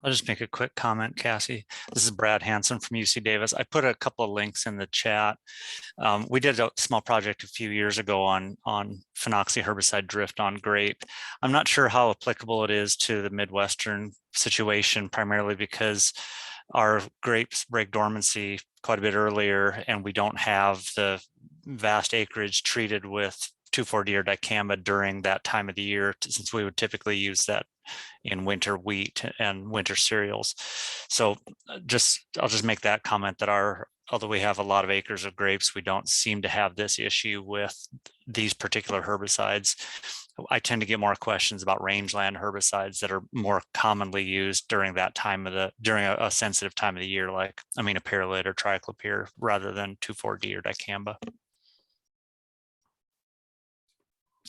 I'll just make a quick comment, Cassie. This is Brad Hansen from UC Davis. I put a couple of links in the chat. We did a small project a few years ago on phenoxy herbicide drift on grape. I'm not sure how applicable it is to the Midwestern situation, primarily because our grapes break dormancy quite a bit earlier, and we don't have the vast acreage treated with 2,4-D or dicamba during that time of the year, since we would typically use that in winter wheat and winter cereals. So I'll just make that comment that although we have a lot of acres of grapes, we don't seem to have this issue with these particular herbicides. I tend to get more questions about rangeland herbicides that are more commonly used during that time during a sensitive time of the year, like aminopyrrolate or triclopyr, rather than 2,4-D or dicamba.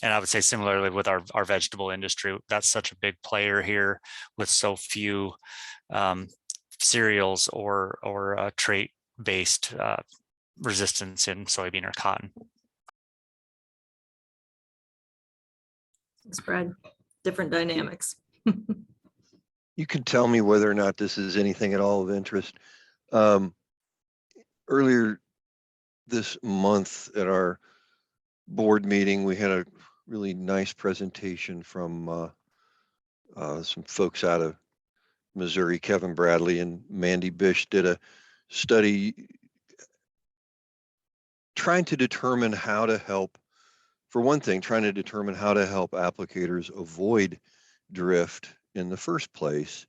And I would say similarly with our vegetable industry, that's such a big player here with so few cereals or trait-based resistance in soybean or cotton. Thanks, Brad. Different dynamics. You can tell me whether or not this is anything at all of interest. Earlier this month at our board meeting, we had a really nice presentation from some folks out of Missouri. Kevin Bradley and Mandy Bish did a study trying to determine how to help, for one thing, trying to determine how to help applicators avoid drift in the first place.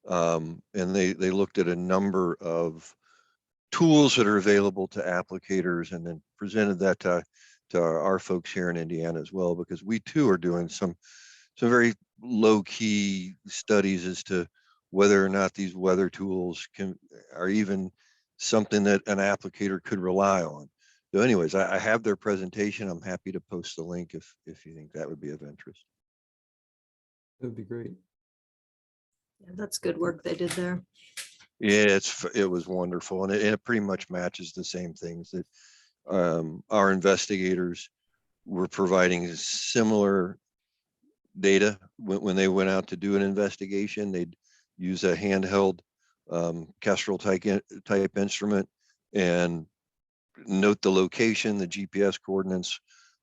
And they looked at a number of tools that are available to applicators and then presented that to our folks here in Indiana as well, because we too are doing some very low-key studies as to whether or not these weather tools are even something that an applicator could rely on. So anyways, I have their presentation. I'm happy to post the link if you think that would be of interest. That'd be great. Yeah, that's good work they did there. Yeah, it was wonderful, and it pretty much matches the same things that our investigators were providing similar data when they went out to do an investigation. They'd use a handheld Kestrel type instrument and note the location, the GPS coordinates,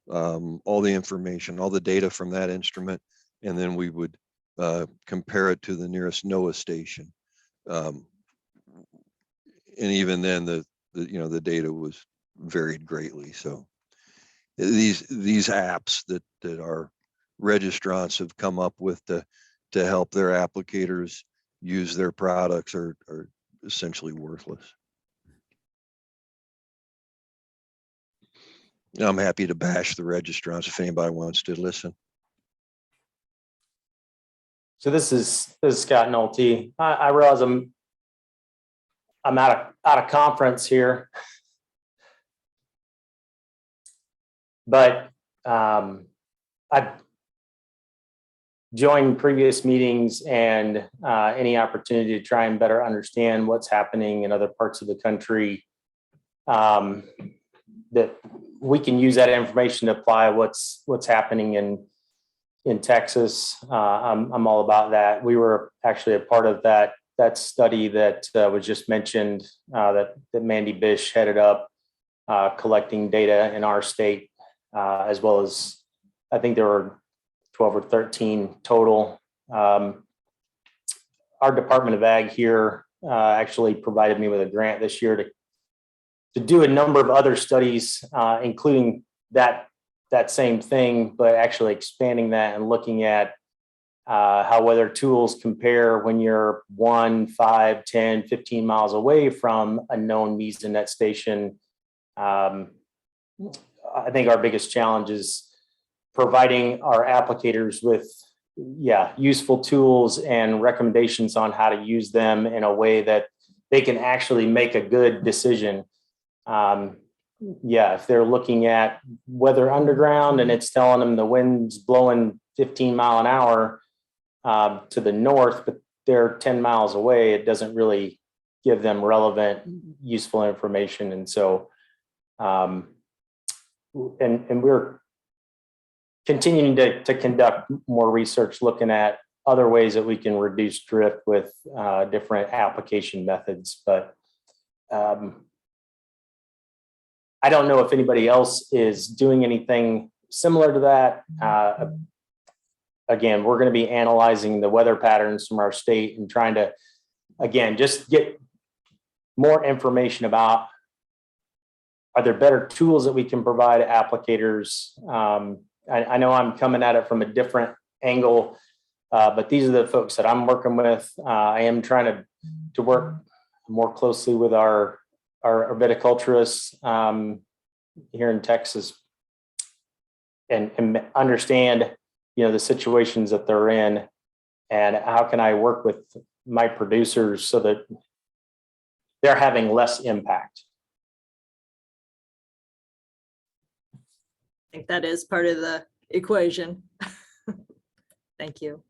all the information, all the data from that instrument, and then we would compare it to the nearest NOAA station. And even then, the data was varied greatly. So these apps that our registrants have come up with to help their applicators use their products are essentially worthless. I'm happy to bash the registrants if anybody wants to listen. So this is Scott Nolte. I realize I'm out of conference here, but I've joined previous meetings and any opportunity to try and better understand what's happening in other parts of the country, that we can use that information to apply what's happening in Texas. I'm all about that. We were actually a part of that study that was just mentioned, that Mandy Bish headed up, collecting data in our state, as well as, I think there were 12 or 13 total. Our Department of Ag here actually provided me with a grant this year to do a number of other studies, including that same thing, but actually expanding that and looking at how weather tools compare when you're 1, 5, 10, 15 miles away from a known mesonet station. I think our biggest challenge is providing our applicators with useful tools and recommendations on how to use them in a way that they can actually make a good decision. If they're looking at weather underground and it's telling them the wind's blowing 15 mile an hour to the north, but they're 10 miles away, it doesn't really give them relevant, useful information. And so, and we're continuing to conduct more research looking at other ways that we can reduce drift with different application methods, but I don't know if anybody else is doing anything similar to that. Again, we're going to be analyzing the weather patterns from our state and trying to, again, just get more information about, are there better tools that we can provide applicators? I know I'm coming at it from a different angle, but these are the folks that I'm working with. I am trying to work more closely with our viticulturists here in Texas and understand, the situations that they're in, and how can I work with my producers so that they're having less impact. I think that is part of the equation. Thank you.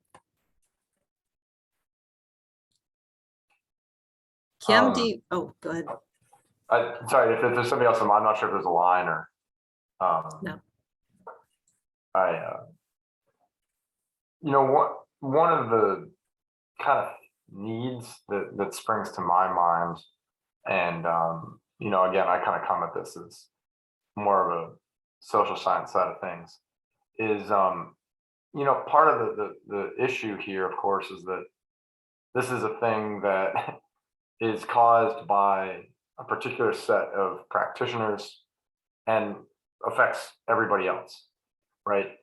Kim, oh, go ahead. Sorry, if there's somebody else, I'm not sure if there's a line or. No. One of the kind of needs that springs to my mind, and again, I kind of come at this as more of a social science side of things, is part of the issue here, of course, is that this is a thing that is caused by a particular set of practitioners and affects everybody else, right?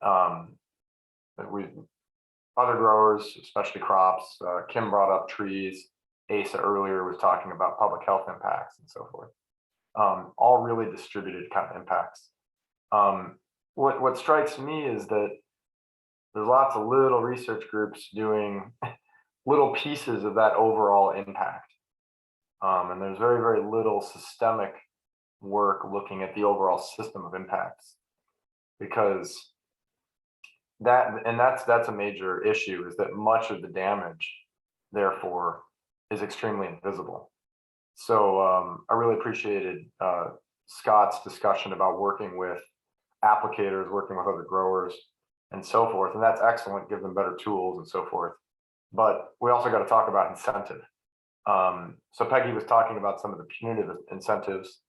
Other growers, especially crops. Kim brought up trees. Asa earlier was talking about public health impacts and so forth. All really distributed kind of impacts. What strikes me is that there's lots of little research groups doing little pieces of that overall impact. And there's very, very little systemic work looking at the overall system of impacts, because that's a major issue, is that much of the damage, therefore, is extremely invisible. So I really appreciated Scott's discussion about working with applicators, working with other growers, and so forth. And that's excellent, give them better tools and so forth. But we also got to talk about incentive. So Peggy was talking about some of the punitive incentives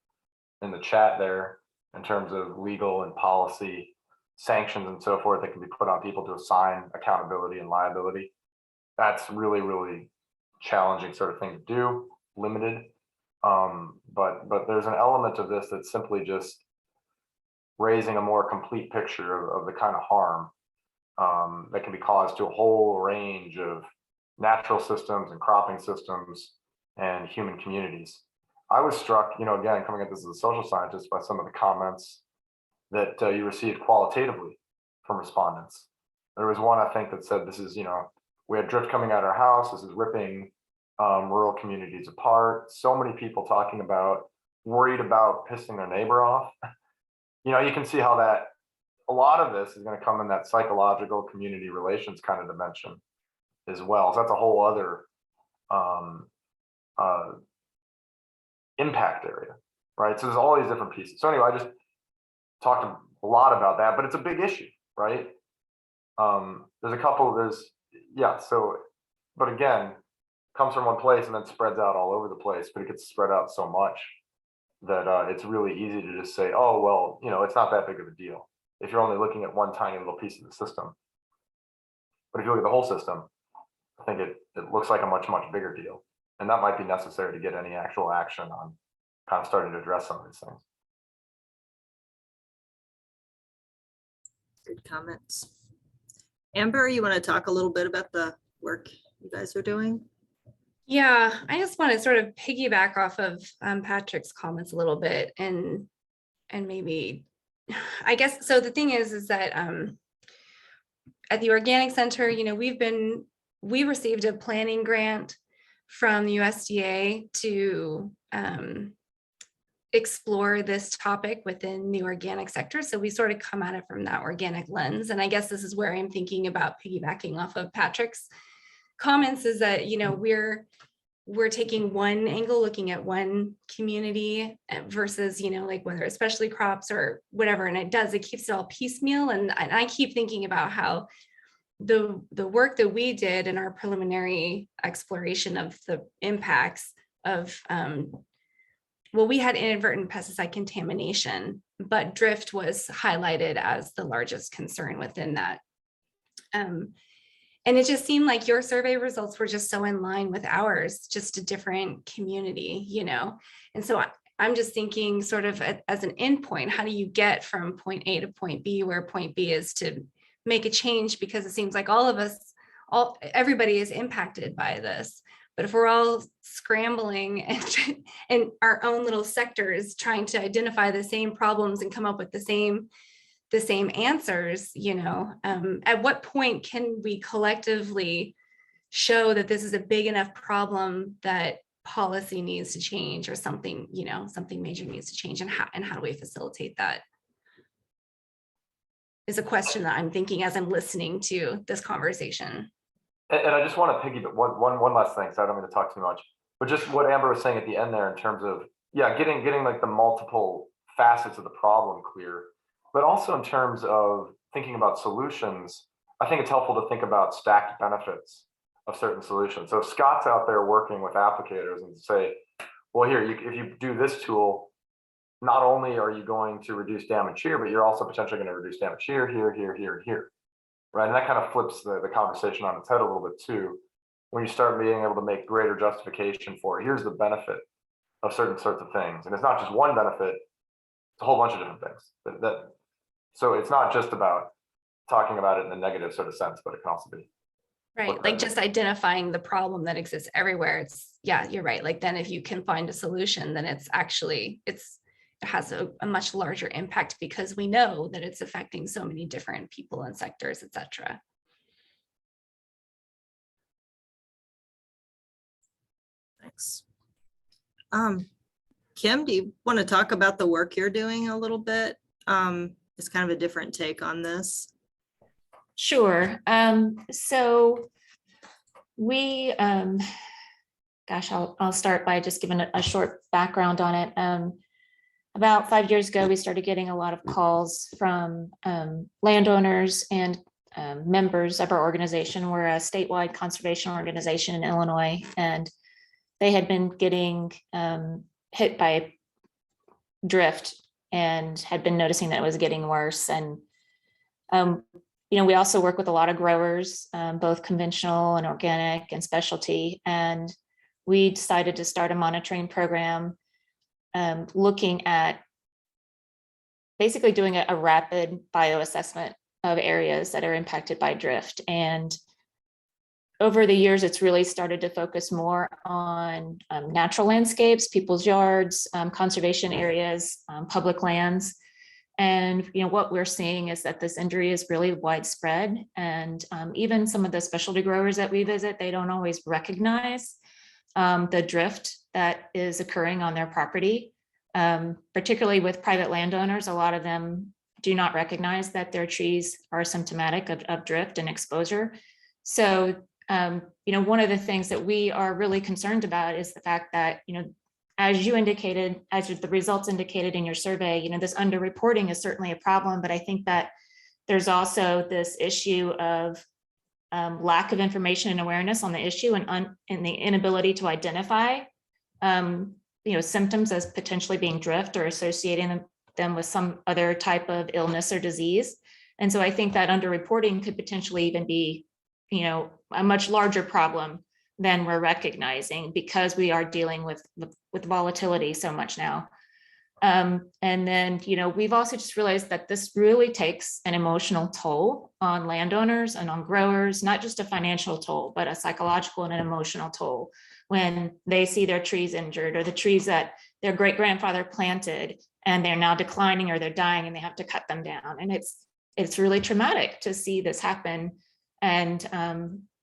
in the chat there, in terms of legal and policy sanctions and so forth that can be put on people to assign accountability and liability. That's really, really challenging sort of thing to do, limited. But there's an element of this that's simply just raising a more complete picture of the kind of harm that can be caused to a whole range of natural systems and cropping systems and human communities. I was struck, again, coming at this as a social scientist, by some of the comments that you received qualitatively from respondents. There was one, I think, that said, this is, we had drift coming out of our house, this is ripping rural communities apart. So many people talking about, worried about pissing their neighbor off. You can see how that, a lot of this is going to come in that psychological community relations kind of dimension as well. So that's a whole other impact area, right? So there's all these different pieces. So anyway, I just talked a lot about that, but it's a big issue, right? But again, comes from one place and then spreads out all over the place, but it gets spread out so much that it's really easy to just say, oh, well, it's not that big of a deal if you're only looking at one tiny little piece of the system. But if you look at the whole system, I think it looks like a much, much bigger deal. And that might be necessary to get any actual action on kind of starting to address some of these things. Good comments. Amber, you want to talk a little bit about the work you guys are doing? Yeah, I just want to sort of piggyback off of Patrick's comments a little bit, and maybe, I guess, so the thing is that at the Organic Center, we received a planning grant from the USDA to explore this topic within the organic sector. So we sort of come at it from that organic lens. And I guess this is where I'm thinking about piggybacking off of Patrick's comments, is that, we're taking one angle, looking at one community versus, like whether it's specialty crops or whatever. And it keeps it all piecemeal. And I keep thinking about how the work that we did in our preliminary exploration of the impacts of, well, we had inadvertent pesticide contamination, but drift was highlighted as the largest concern within that. And it just seemed like your survey results were just so in line with ours, just a different community, you know? And so I'm just thinking sort of as an endpoint, how do you get from point A to point B, where point B is to make a change? Because it seems like all of us, everybody is impacted by this. But if we're all scrambling and in our own little sectors trying to identify the same problems and come up with the same answers, you know, at what point can we collectively show that this is a big enough problem that policy needs to change, or something, you know, something major needs to change, and how do we facilitate that? Is a question that I'm thinking as I'm listening to this conversation. And I just want to piggyback one last thing, so I don't mean to talk too much, but just what Amber was saying at the end there in terms of, yeah, getting like the multiple facets of the problem clear, but also in terms of thinking about solutions. I think it's helpful to think about stacked benefits of certain solutions. So if Scott's out there working with applicators and say, well, here, if you do this tool, not only are you going to reduce damage here, but you're also potentially going to reduce damage here, right? And that kind of flips the conversation on its head a little bit too, when you start being able to make greater justification for, here's the benefit of certain sorts of things. And it's not just one benefit, it's a whole bunch of different things. So it's not just about talking about it in a negative sort of sense, but it can also be. Right, like just identifying the problem that exists everywhere. It's, yeah, you're right. Like then if you can find a solution, then it's actually, it has a much larger impact, because we know that it's affecting so many different people and sectors, et cetera. Thanks. Kim, do you want to talk about the work you're doing a little bit? It's kind of a different take on this. Sure. So we, gosh, I'll start by just giving a short background on it. About 5 years ago, we started getting a lot of calls from landowners and members of our organization. We're a statewide conservation organization in Illinois, and they had been getting hit by drift and had been noticing that it was getting worse. And you know, we also work with a lot of growers, both conventional and organic and specialty. And we decided to start a monitoring program, looking at basically doing a rapid bioassessment of areas that are impacted by drift. And over the years, it's really started to focus more on natural landscapes, people's yards, conservation areas, public lands. And you know what we're seeing is that this injury is really widespread, and even some of the specialty growers that we visit, they don't always recognize the drift that is occurring on their property. Particularly with private landowners, a lot of them do not recognize that their trees are symptomatic of drift and exposure. So you know, one of the things that we are really concerned about is the fact that, you know, as you indicated, as the results indicated in your survey, you know, this underreporting is certainly a problem, but I think that there's also this issue of lack of information and awareness on the issue, and the inability to identify, you know, symptoms as potentially being drift or associating them with some other type of illness or disease. And so I think that underreporting could potentially even be, you know, a much larger problem than we're recognizing, because we are dealing with volatility so much now. And then, you know, we've also just realized that this really takes an emotional toll on landowners and on growers, not just a financial toll, but a psychological and an emotional toll when they see their trees injured, or the trees that their great grandfather planted and they're now declining or they're dying and they have to cut them down. And it's really traumatic to see this happen, and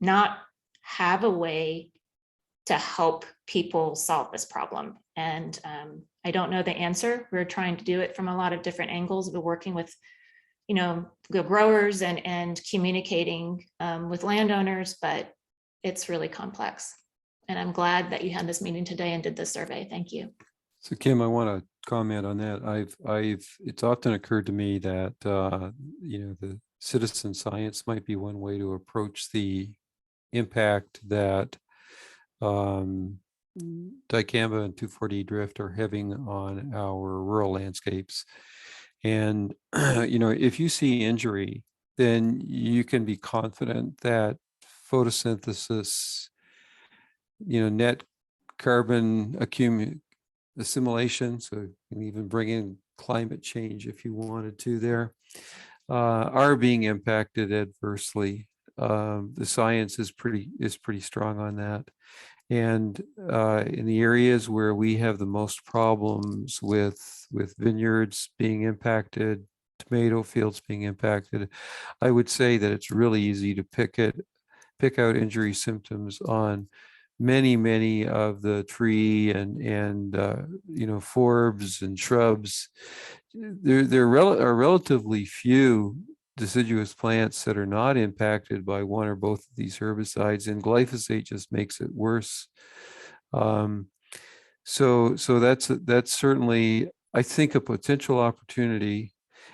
not have a way to help people solve this problem. And I don't know the answer. We're trying to do it from a lot of different angles. We're working with, you know, the growers and communicating with landowners, but it's really complex. And I'm glad that you had this meeting today and did this survey. Thank you. So Kim, I want to comment on that. It's often occurred to me that you know, citizen science might be one way to approach the impact that dicamba and 2,4-D drift are having on our rural landscapes. And, if you see injury, then you can be confident that photosynthesis, net carbon assimilation, so you can even bring in climate change if you wanted to there, are being impacted adversely. The science is pretty strong on that. And in the areas where we have the most problems with vineyards being impacted, tomato fields being impacted, I would say that it's really easy to pick out injury symptoms on many of the tree and forbs and shrubs. There are relatively few deciduous plants that are not impacted by one or both of these herbicides, and glyphosate just makes it worse. So that's certainly, I think, a potential opportunity.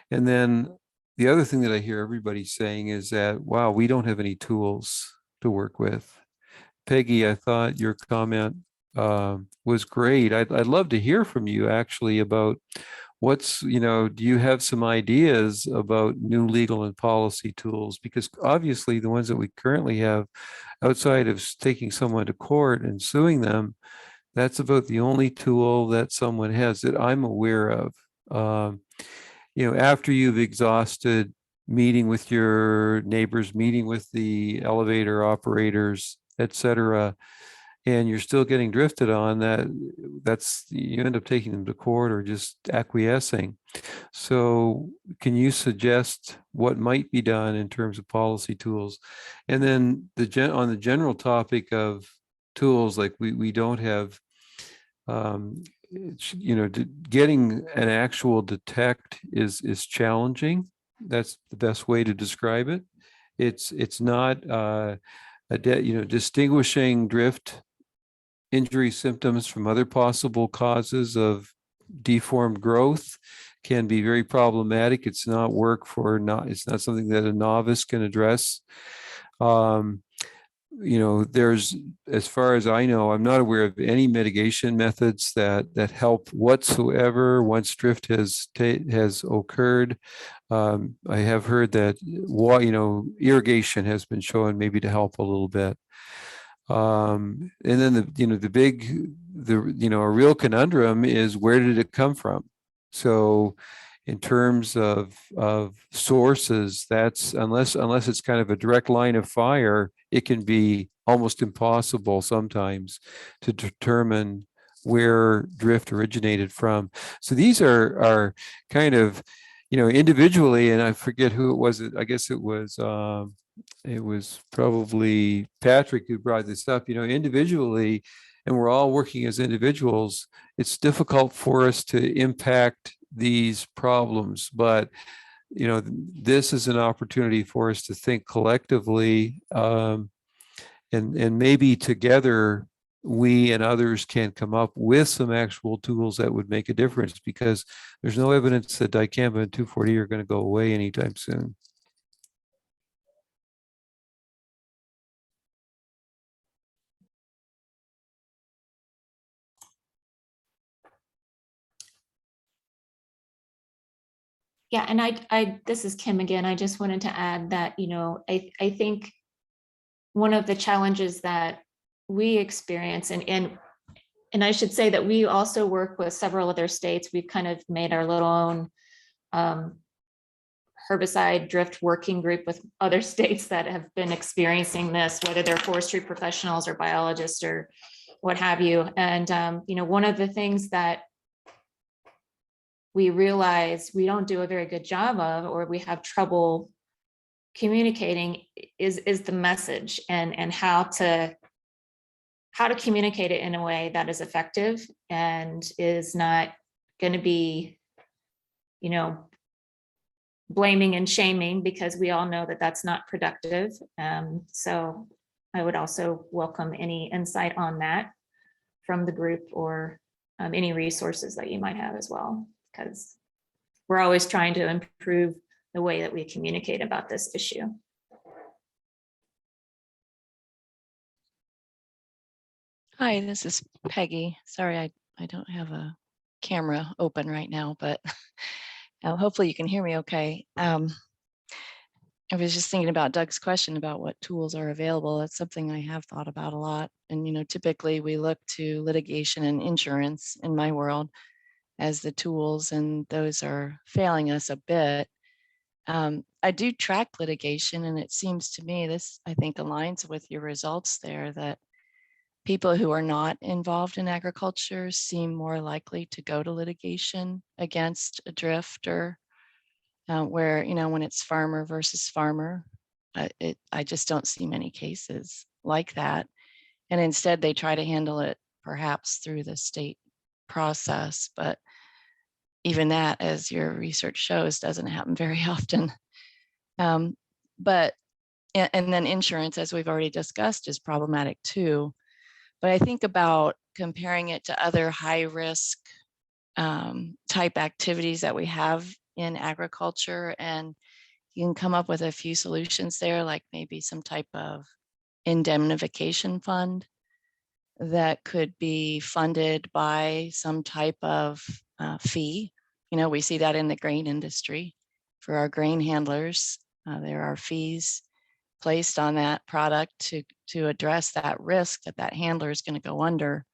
And then the other thing that I hear everybody saying is that, wow, we don't have any tools to work with. Peggy, I thought your comment was great. I'd love to hear from you actually about do you have some ideas about new legal and policy tools? Because obviously the ones that we currently have, outside of taking someone to court and suing them, that's about the only tool that someone has that I'm aware of. After you've exhausted meeting with your neighbors, meeting with the elevator operators, et cetera, and you're still getting drifted on, that's you end up taking them to court or just acquiescing. So can you suggest what might be done in terms of policy tools? And then on the general topic of tools, like we don't have, getting an actual detect is challenging. That's the best way to describe it. It's not distinguishing drift injury symptoms from other possible causes of deformed growth can be very problematic. It's not something that a novice can address. There's, as far as I know, I'm not aware of any mitigation methods that help whatsoever once drift has occurred. I have heard that irrigation has been shown maybe to help a little bit. And then a real conundrum is, where did it come from? So in terms of sources, that's unless it's kind of a direct line of fire, it can be almost impossible sometimes to determine where drift originated from. So these are kind of, individually, and I forget who it was. I guess it was probably Patrick who brought this up, individually, and we're all working as individuals. It's difficult for us to impact these problems, but this is an opportunity for us to think collectively, and maybe together we and others can come up with some actual tools that would make a difference, because there's no evidence that dicamba and 2,4-D are going to go away anytime soon. Yeah, and this is Kim again. I just wanted to add that, I think one of the challenges that we experience, and I should say that we also work with several other states. We've kind of made our little own herbicide drift working group with other states that have been experiencing this, whether they're forestry professionals or biologists or what have you. And, one of the things that we realize we don't do a very good job of, or we have trouble communicating, is the message and how to communicate it in a way that is effective and is not going to be, blaming and shaming, because we all know that that's not productive. So I would also welcome any insight on that from the group, or any resources that you might have as well, because we're always trying to improve the way that we communicate about this issue. Hi, this is Peggy. Sorry, I don't have a camera open right now, but hopefully you can hear me okay. I was just thinking about Doug's question about what tools are available. That's something I have thought about a lot. And, you know, typically we look to litigation and insurance in my world as the tools, and those are failing us a bit. I do track litigation, and it seems to me this, I think, aligns with your results there, that people who are not involved in agriculture seem more likely to go to litigation against a drifter, where, you know, when it's farmer versus farmer, I just don't see many cases like that. And instead they try to handle it perhaps through the state process. But even that, as your research shows, doesn't happen very often. And then insurance, as we've already discussed, is problematic too. But I think about comparing it to other high risk type activities that we have in agriculture, and you can come up with a few solutions there, like maybe some type of indemnification fund that could be funded by some type of fee. You know, we see that in the grain industry. For our grain handlers, there are fees placed on that product to address that risk that that handler is going to go under,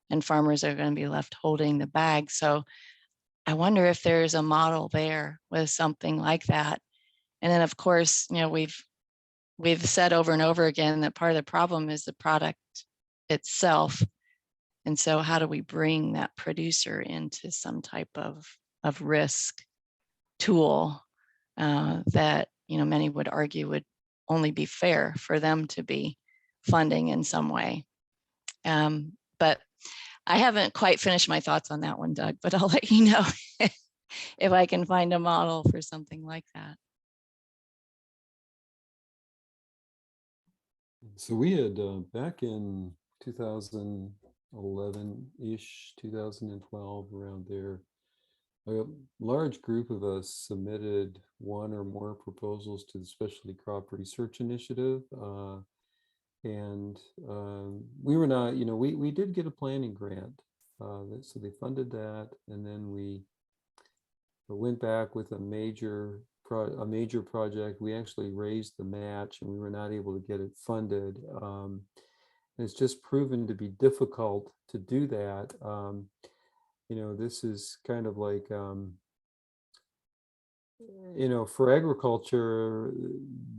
and farmers are going to be left holding the bag. So I wonder if there's a model there with something like that. And then, of course, you know, we've said over and over again that part of the problem is the product itself. And so how do we bring that producer into some type of risk tool that, you know, many would argue would only be fair for them to be funding in some way. But I haven't quite finished my thoughts on that one, Doug, but I'll let you know if I can find a model for something like that. So we had back in 2011-ish, 2012, around there, a large group of us submitted one or more proposals to the Specialty Crop Research Initiative. And we were not, you know, we did get a planning grant. So they funded that. And then we went back with a major project. We actually raised the match and we were not able to get it funded. And it's just proven to be difficult to do that. You know, this is kind of like, you know, for agriculture,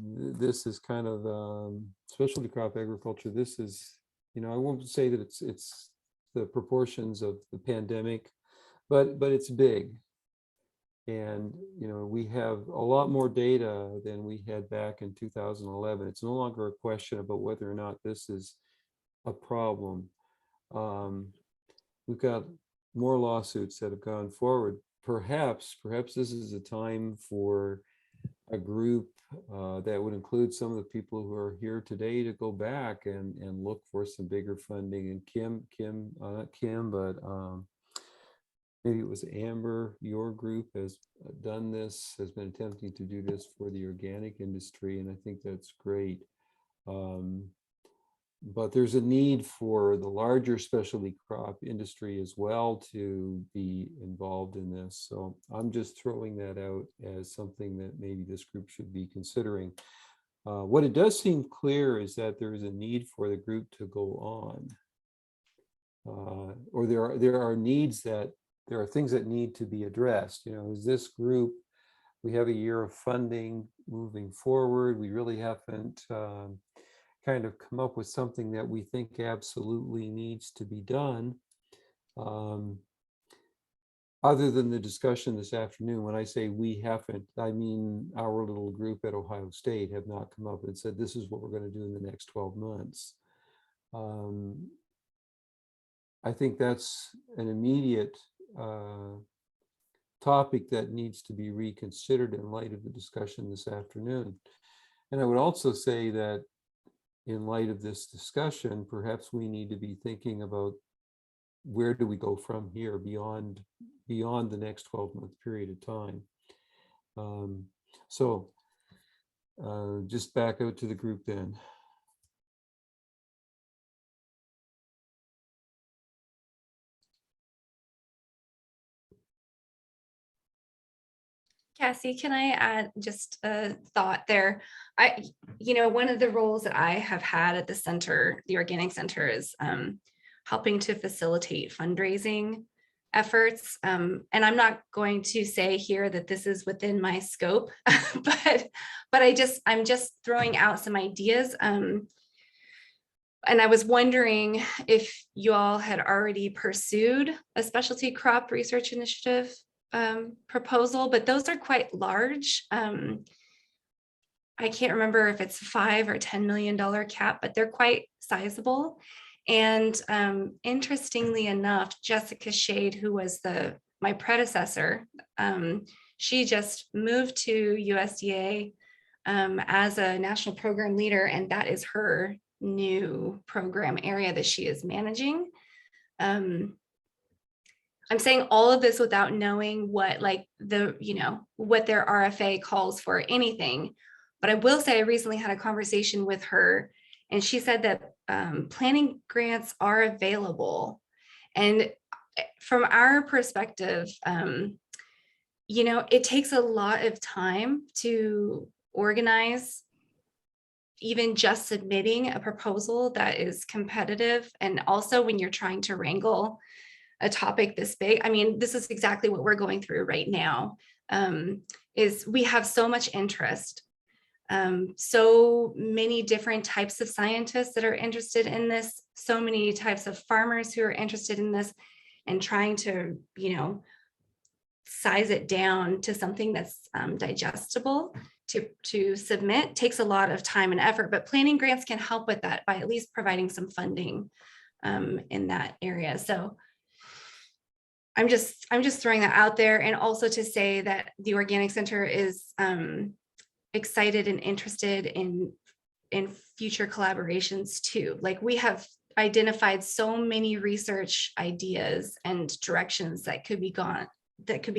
this is kind of specialty crop agriculture. This is, you know, I won't say that it's the proportions of the pandemic, but it's big. And, you know, we have a lot more data than we had back in 2011. It's no longer a question about whether or not this is a problem. We've got more lawsuits that have gone forward. Perhaps this is a time for a group that would include some of the people who are here today to go back and look for some bigger funding. And not Kim, but maybe it was Amber, your group has done this, has been attempting to do this for the organic industry, and I think that's great. But there's a need for the larger specialty crop industry as well to be involved in this. So I'm just throwing that out as something that maybe this group should be considering. What it does seem clear is that there is a need for the group to go on. Or there are needs that, there are things that need to be addressed. You know, is this group, we have a year of funding moving forward. We really haven't kind of come up with something that we think absolutely needs to be done. Other than the discussion this afternoon, when I say we haven't, I mean our little group at Ohio State have not come up and said, this is what we're going to do in the next 12 months. I think that's an immediate topic that needs to be reconsidered in light of the discussion this afternoon. And I would also say that in light of this discussion, perhaps we need to be thinking about where do we go from here beyond the next 12-month period of time. So just back out to the group then. Cassie, can I add just a thought there? One of the roles that I have had at the center, the Organic Center, is helping to facilitate fundraising efforts. And I'm not going to say here that this is within my scope, but I'm just throwing out some ideas. And I was wondering if you all had already pursued a specialty crop research initiative proposal, but those are quite large. I can't remember if it's $5 or $10 million cap, but they're quite sizable. And interestingly enough, Jessica Shade, who was my predecessor, she just moved to USDA as a national program leader, and that is her new program area that she is managing. I'm saying all of this without knowing what what their RFA calls for anything. But I will say I recently had a conversation with her, and she said that planning grants are available. And from our perspective, it takes a lot of time to organize even just submitting a proposal that is competitive. And also when you're trying to wrangle a topic this big, I mean, this is exactly what we're going through right now, is we have so much interest, so many different types of scientists that are interested in this, so many types of farmers who are interested in this, and trying to, size it down to something that's digestible to submit takes a lot of time and effort, but planning grants can help with that by at least providing some funding in that area. So I'm just throwing that out there, and also to say that the Organic Center is excited and interested in future collaborations too. Like, we have identified so many research ideas and directions that could be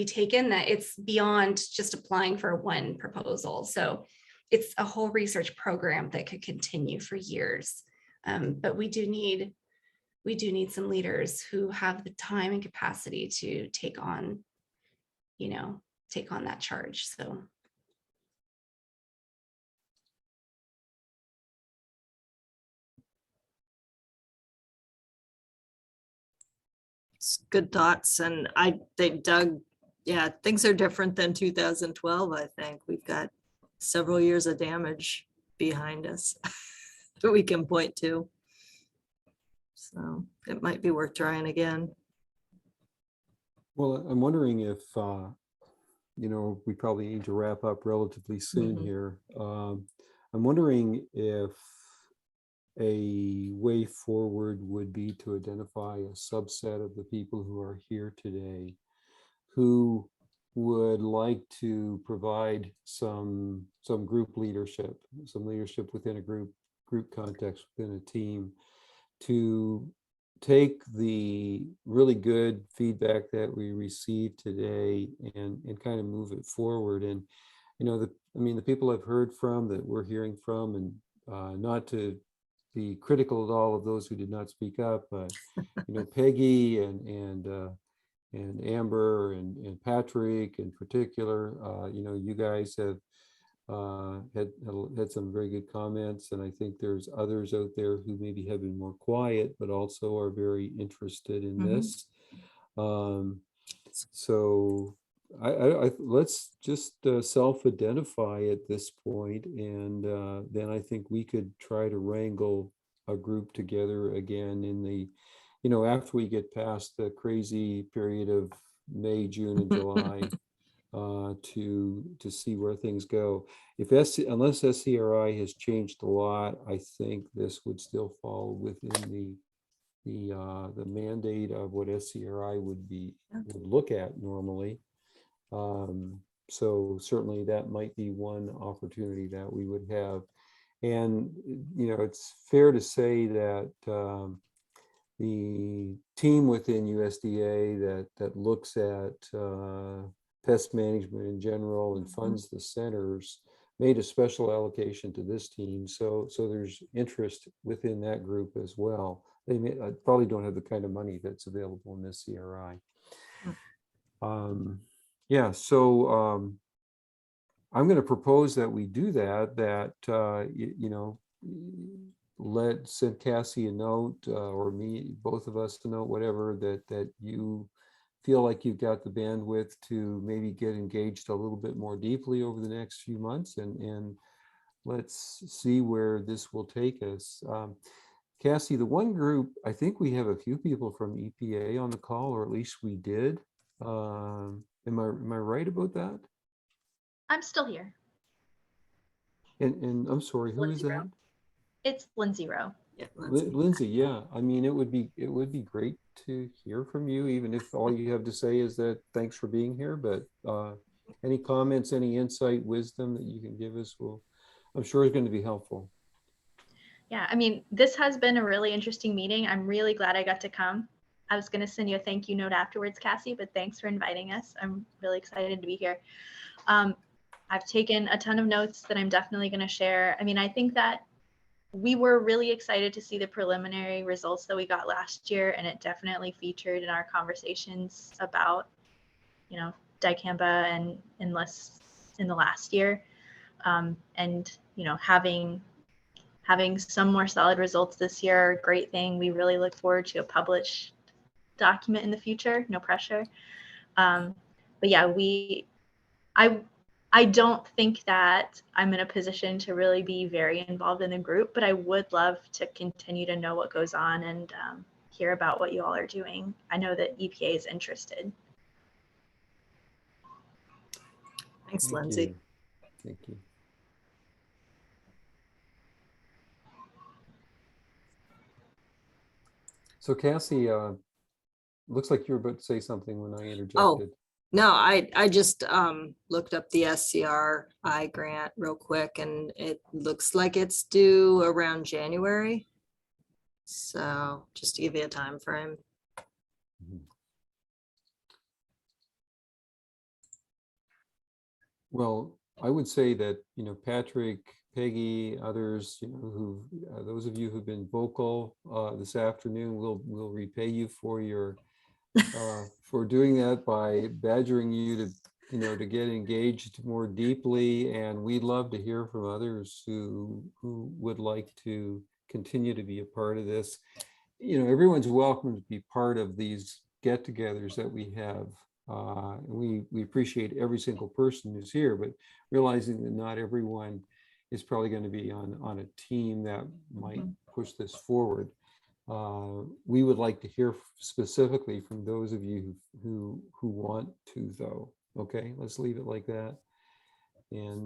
taken, that it's beyond just applying for one proposal. So it's a whole research program that could continue for years. But we do need some leaders who have the time and capacity to take on that charge. So. Good thoughts. And I think, Doug, yeah, things are different than 2012. I think we've got several years of damage behind us that we can point to. So it might be worth trying again. Well, I'm wondering if, we probably need to wrap up relatively soon here. I'm wondering if a way forward would be to identify a subset of the people who are here today who would like to provide some group leadership, some leadership within a group context, within a team, to take the really good feedback that we received today and kind of move it forward. And the people I've heard from, that we're hearing from, and not to be critical of all of those who did not speak up, but Peggy and Amber and Patrick in particular, you guys have had some very good comments, and I think there's others out there who maybe have been more quiet but also are very interested in this. So I let's just self-identify at this point, and then I think we could try to wrangle a group together again in the, after we get past the crazy period of May, June, and July, to see where things go. Unless SCRI has changed a lot, I think this would still fall within the mandate of what SCRI would look at normally. So certainly that might be one opportunity that we would have. And, it's fair to say that the team within USDA that looks at pest management in general and funds the centers, made a special allocation to this team. So there's interest within that group as well. They probably don't have the kind of money that's available in this CRI. Yeah, so I'm going to propose that we do that, send Cassie a note or me, both of us a note, whatever, that you feel like you've got the bandwidth to maybe get engaged a little bit more deeply over the next few months, and let's see where this will take us. Cassie, the one group, I think we have a few people from EPA on the call, or at least we did. Am I right about that? I'm still here. And I'm sorry, who is that? It's Lindsay Rowe. Yeah, Lindsay, yeah. I mean, it would be great to hear from you, even if all you have to say is that thanks for being here. But any comments, any insight, wisdom that you can give us I'm sure is going to be helpful. Yeah, I mean, this has been a really interesting meeting. I'm really glad I got to come. I was going to send you a thank you note afterwards, Cassie, but thanks for inviting us. I'm really excited to be here. I've taken a ton of notes that I'm definitely going to share. I mean, I think that we were really excited to see the preliminary results that we got last year, and it definitely featured in our conversations about, dicamba and in the last year. And, having some more solid results this year are a great thing. We really look forward to a published document in the future, no pressure. But yeah, I don't think that I'm in a position to really be very involved in the group, but I would love to continue to know what goes on and hear about what you all are doing. I know that EPA is interested. Thanks, Lindsay. Thank you. So Cassie, looks like you were about to say something when I interjected. Oh, no, I just looked up the SCRI grant real quick, and it looks like it's due around January. So just to give you a time frame. Well, I would say that, Patrick, Peggy, others, those of you who've been vocal this afternoon, we'll repay you for your for doing that by badgering you to get engaged more deeply. And we'd love to hear from others who would like to continue to be a part of this. Everyone's welcome to be part of these get-togethers that we have. We appreciate every single person who's here, but realizing that not everyone is probably going to be on a team that might push this forward. We would like to hear specifically from those of you who want to, though. Okay, let's leave it like that. And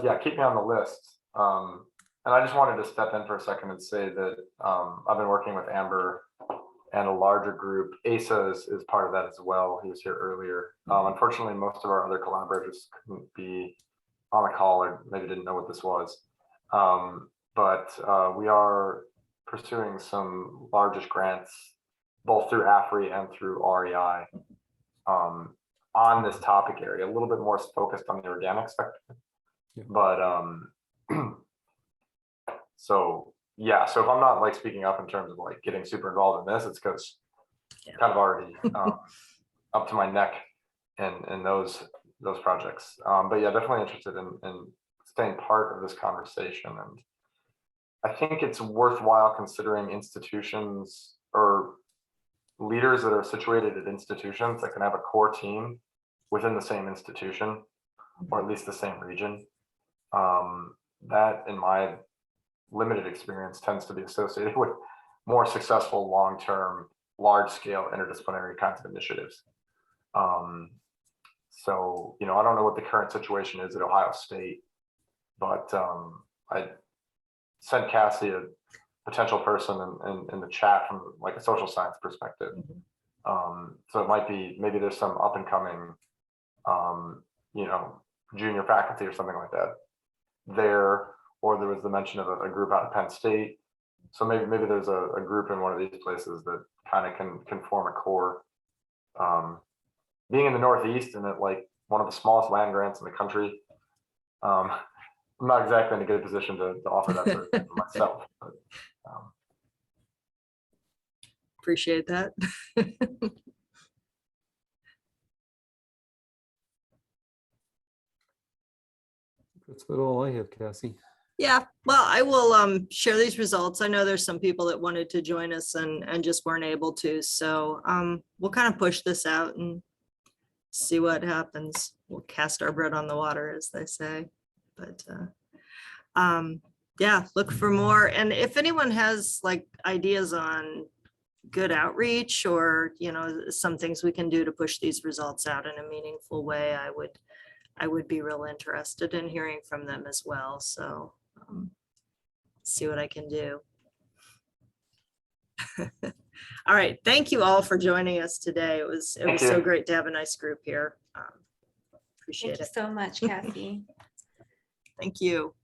yeah, keep me on the list. And I just wanted to step in for a second and say that I've been working with Amber and a larger group. ASA is part of that as well. He was here earlier. Unfortunately, most of our other collaborators couldn't be on the call or maybe didn't know what this was. But we are pursuing some largest grants, both through AFRI and through REI, on this topic area, a little bit more focused on the organic sector. Yeah. But so if I'm not speaking up in terms of getting super involved in this, it's because kind of already up to my neck in those projects. But yeah, definitely interested in staying part of this conversation. And I think it's worthwhile considering institutions or leaders that are situated at institutions that can have a core team within the same institution, or at least the same region. That, in my limited experience, tends to be associated with more successful, long-term, large-scale, interdisciplinary kinds of initiatives. So, I don't know what the current situation is at Ohio State, but I sent Cassie a potential person in the chat from a social science perspective. So it might be, maybe there's some up and coming, junior faculty or something like that there, or there was the mention of a group out of Penn State. So maybe there's a group in one of these places that kind of can form a core. Being in the Northeast and at one of the smallest land grants in the country. I'm not exactly in a good position to offer that service myself, but Appreciate that. That's about all I have, Cassie. Yeah, well, I will share these results. I know there's some people that wanted to join us and just weren't able to. So we'll kind of push this out and see what happens. We'll cast our bread on the water, as they say. But yeah, look for more. And if anyone has like ideas on good outreach or, you know, some things we can do to push these results out in a meaningful way, I would be real interested in hearing from them as well. So see what I can do. All right. Thank you all for joining us today. It was so great to have a nice group here. Appreciate Thank you it. so much, Cassie. Thank you.